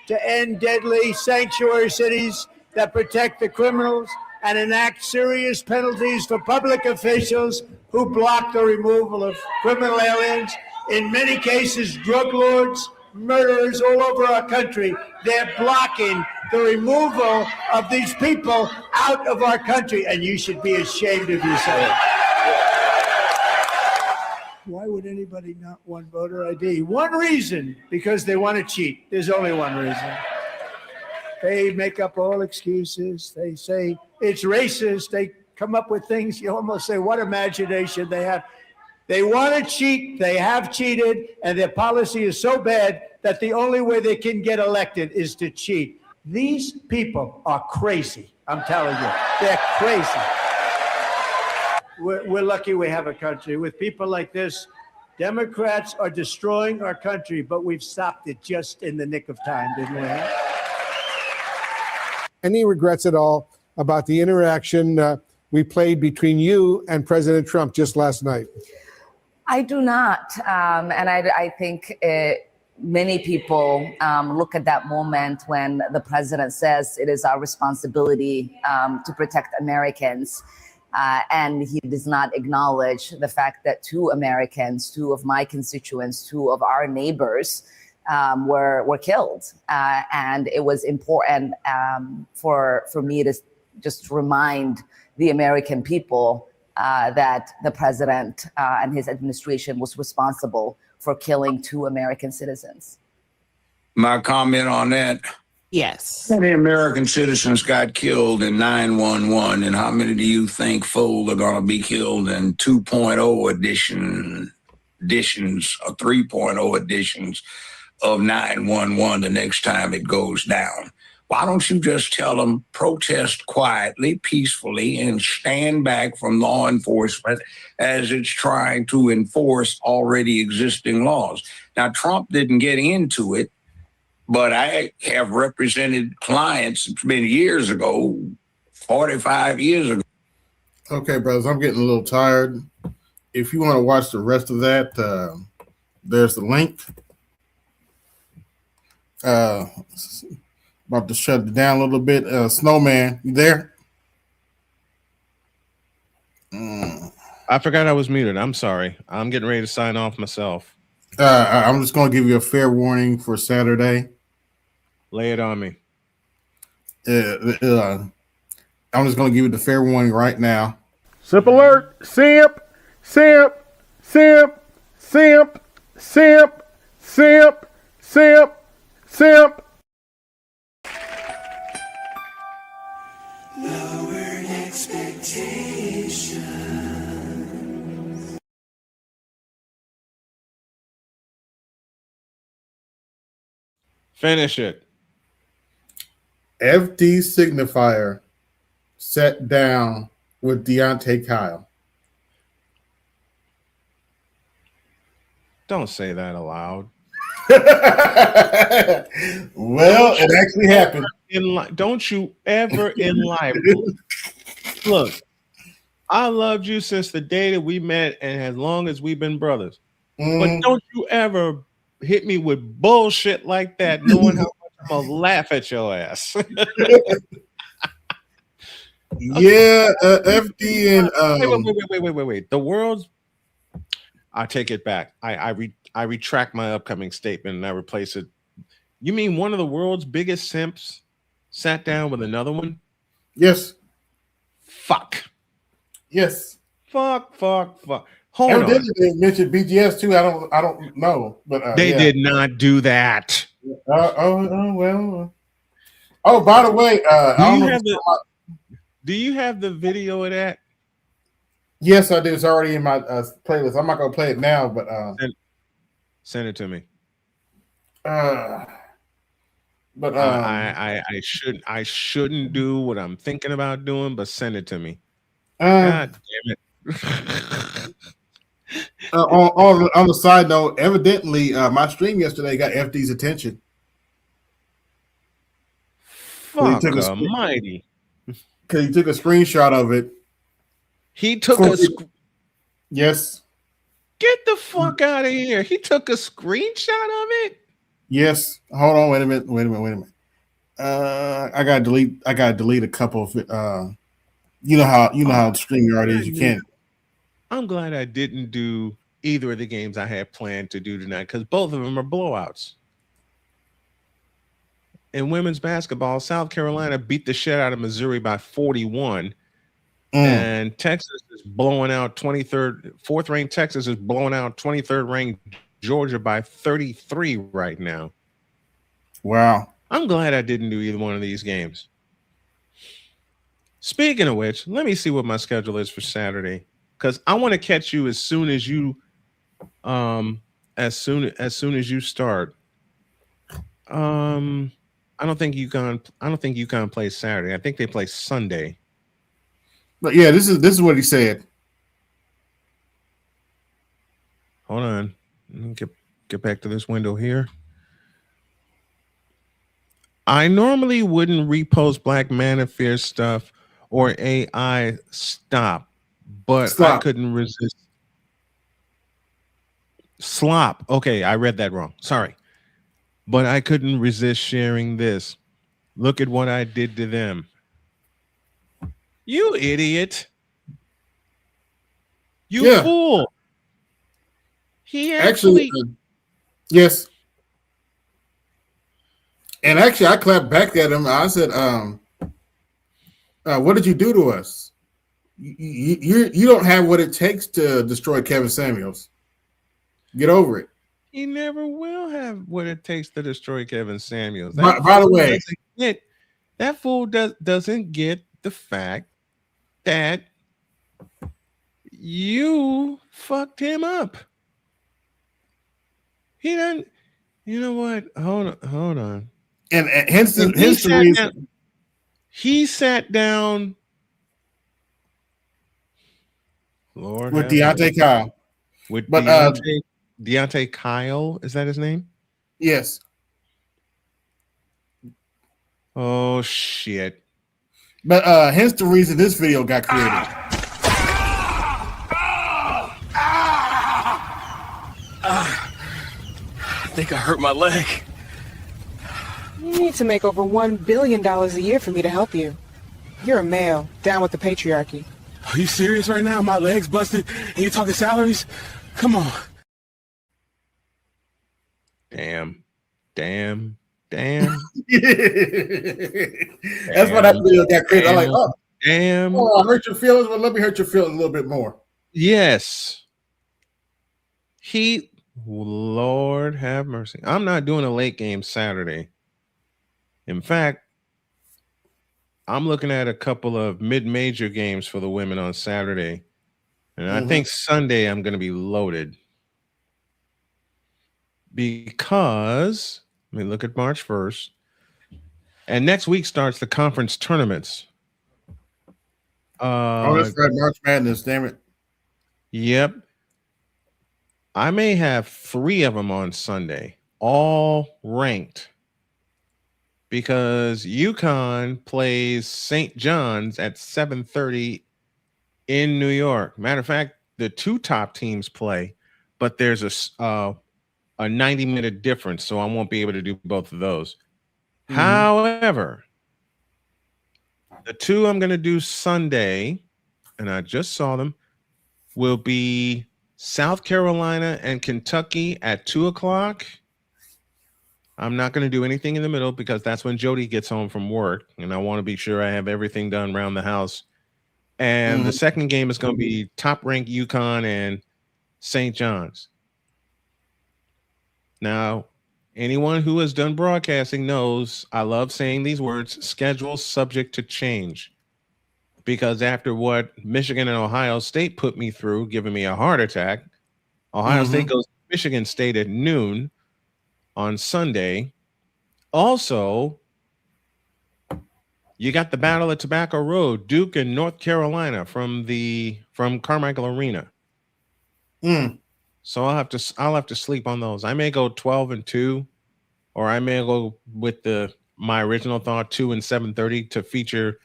to end deadly sanctuary cities that protect the criminals and enact serious penalties for public officials who block the removal of criminal aliens. In many cases, drug lords, murderers all over our country, they're blocking the removal of these people out of our country, and you should be ashamed of yourself. Why would anybody not want voter ID? One reason, because they want to cheat. There's only one reason. They make up all excuses. They say it's racist. They come up with things. You almost say, what imagination they have. They want to cheat. They have cheated. And their policy is so bad that the only way they can get elected is to cheat. These people are crazy. I'm telling you, they're crazy. We're lucky we have a country. With people like this, Democrats are destroying our country, but we've stopped it just in the nick of time, didn't we? any regrets at all about the interaction we played between you and President Trump just last night? I do not. And I think many people look at that moment when the president says it is our responsibility to protect Americans. And he does not acknowledge the fact that two Americans, two of my constituents, two of our neighbors were killed. And it was important for me to just remind the American people that the president and his administration was responsible for killing two American citizens. My comment on that. Yes. How many American citizens got killed in 9/11, and how many do you think fool are going to be killed in 2.0 editions or 3.0 editions of 9/11 the next time it goes down? Why don't you just tell them protest quietly, peacefully, and stand back from law enforcement as it's trying to enforce already existing laws? Now, Trump didn't get into it, but I have represented clients, it's been years ago, 45 years ago. Okay, brothers, I'm getting a little tired. If you want to watch the rest of that, there's the link. About to shut it down a little bit. Snowman, you there? I forgot I was muted. I'm sorry. I'm getting ready to sign off myself. I'm just going to give you a fair warning for Saturday. Lay it on me. I'm just going to give you the fair warning right now. Simp alert! Simp! Simp! Simp! Simp! Simp! Simp! Simp! Simp! Lowered expectations. Finish it. FD signifier sat down with Deontay Kyle. Don't say that aloud. Well, it actually happened. Don't you ever in life look. I loved you since the day that we met, and as long as we've been brothers. But don't you ever hit me with bullshit like that, knowing how much I'm gonna laugh at your ass. Yeah, FD and wait. The world's. I take it back. I retract my upcoming statement and I replace it. You mean one of the world's biggest simps sat down with another one? Yes. Fuck. Yes. Fuck. Hold on. They mentioned BGS too. I don't know, but they did not do that. Well. Oh, by the way, do you have the video of that? Yes, I do. It's already in my playlist. I'm not gonna play it now, but send it to me. But I shouldn't do what I'm thinking about doing, but send it to me. God damn it. On the side note, evidently my stream yesterday got FD's attention. Fuck almighty. Because he took a screenshot of it. He took Yes. Get the fuck out of here. He took a screenshot of it? Yes. Hold on. Wait a minute. I gotta delete a couple of you know how StreamYard is. You can't. I'm glad I didn't do either of the games I had planned to do tonight because both of them are blowouts. In women's basketball, South Carolina beat the shit out of Missouri by 41. And Texas is blowing out 23rd, fourth ranked Texas is blowing out 23rd ranked Georgia by 33 right now. Wow. I'm glad I didn't do either one of these games. Speaking of which, let me see what my schedule is for Saturday. Because I want to catch you as soon as you as soon as you start. I don't think UConn plays Saturday. I think they play Sunday. But yeah, this is what he said. Hold on. Let me get back to this window here. I normally wouldn't repost Black Manosphere stuff or AI stop, but I Stop. couldn't resist. Slop. Okay, I read that wrong. Sorry. But I couldn't resist sharing this. Look at what I did to them. You idiot. You Yeah. fool. He Actually, yes. And actually, I clapped back at him. I said, what did you do to us? You don't have what it takes to destroy Kevin Samuels. Get over it. He never will have what it takes to destroy Kevin Samuels. By the way, that fool doesn't get the fact that you fucked him up. He doesn't. You know what? Hold on. And hence the reason he sat down. Lord, with Deontay Kyle. With but Deontay Kyle, is that his name? Yes. Oh shit. But hence the reason this video got created. I think I hurt my leg. You need to make over $1 billion a year for me to help you. You're a male, down with the patriarchy. Are you serious right now? My leg's busted and you're talking salaries? Come on. Damn. That's what that video got created. I'm like, oh, damn. Oh, I hurt your feelings. Well, let me hurt your feelings a little bit more. Yes. Lord have mercy. I'm not doing a late game Saturday. In fact, I'm looking at a couple of mid-major games for the women on Saturday. And I think Sunday I'm going to be loaded. Because, let me look at March 1st. And next week starts the conference tournaments. That's right, March Madness, damn it. Yep. I may have 3 of them on Sunday, all ranked. Because UConn plays St. John's at 7:30 in New York. Matter of fact, the 2 top teams play, but there's a 90-minute difference, so I won't be able to do both of those. However, the 2 I'm going to do Sunday, and I just saw them, will be South Carolina and Kentucky at 2:00. I'm not going to do anything in the middle because that's when Jody gets home from work, and I want to be sure I have everything done around the house. And the second game is going to be top-ranked UConn and St. John's. Now, anyone who has done broadcasting knows I love saying these words, schedule subject to change. Because after what Michigan and Ohio State put me through, giving me a heart attack, Ohio State goes to Michigan State at noon on Sunday. Also, you got the Battle of Tobacco Road, Duke and North Carolina from Carmichael Arena. So I'll have to sleep on those. I may go 12-2, or I may go with my original thought 2 and 7:30 to feature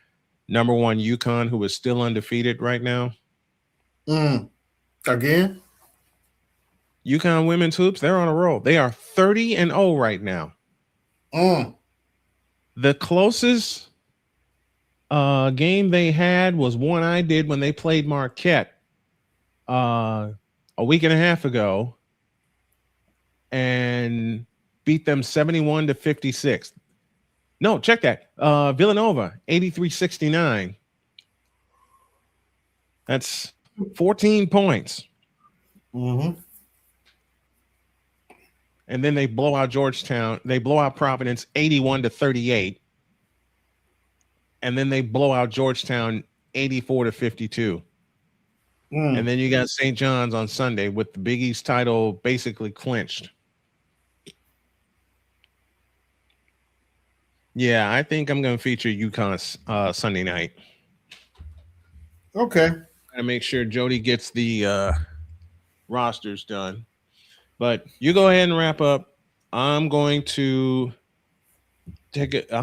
number 1 UConn, who is still undefeated right now. Again? UConn women's hoops, they're on a roll. They are 30-0 right now. The closest game they had was one I did when they played Marquette a week and a half ago and beat them 71-56. No, check that. Villanova, 83-69. That's 14 points. And then they blow out Georgetown. They blow out Providence 81-38. And then they blow out Georgetown 84-52. And then you got St. John's on Sunday with the Big East title basically clinched. Yeah, I think I'm going to feature UConn Sunday night. Okay. I make sure Jody gets the rosters done. But you go ahead and wrap up. I'm going to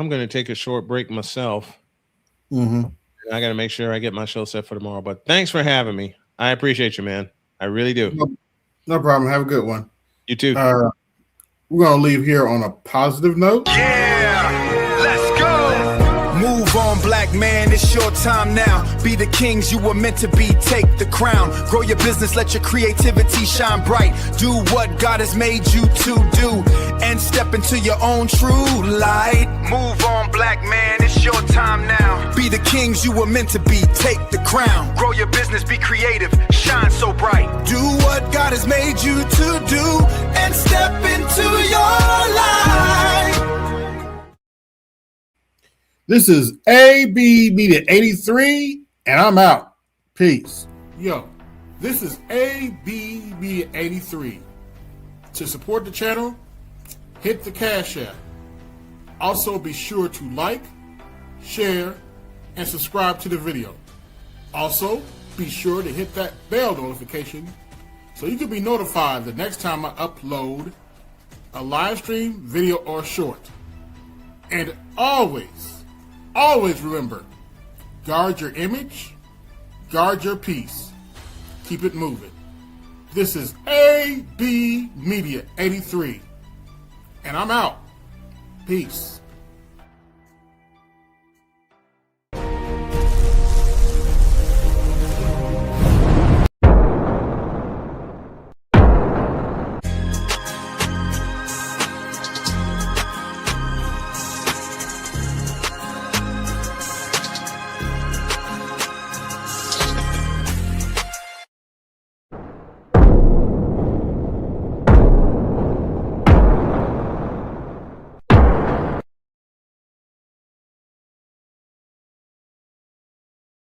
gonna take a short break myself. Mm-hmm. I got to make sure I get my show set for tomorrow. But thanks for having me. I appreciate you, man. I really do. No problem. Have a good one. You too. We're gonna leave here on a positive note. Let's go. Move on, black man. It's your time now. Be the kings you were meant to be. Take the crown. Grow your business. Let your creativity shine bright. Do what God has made you to do. And step into your own true light. Move on, black man. It's your time now. Be the kings you were meant to be. Take the crown. Grow your business. Be creative. Shine so bright. Do what God has made you to do. And step into your light. This is ABMedia83, and I'm out. Peace. Yo, this is ABMedia83. To support the channel, hit the Cash App. Also, be sure to like, share, and subscribe to the video. Also, be sure to hit that bell notification so you can be notified the next time I upload a live stream, video, or short. And always remember, guard your image, guard your peace. Keep it moving. This is ABMedia83, and I'm out. Peace.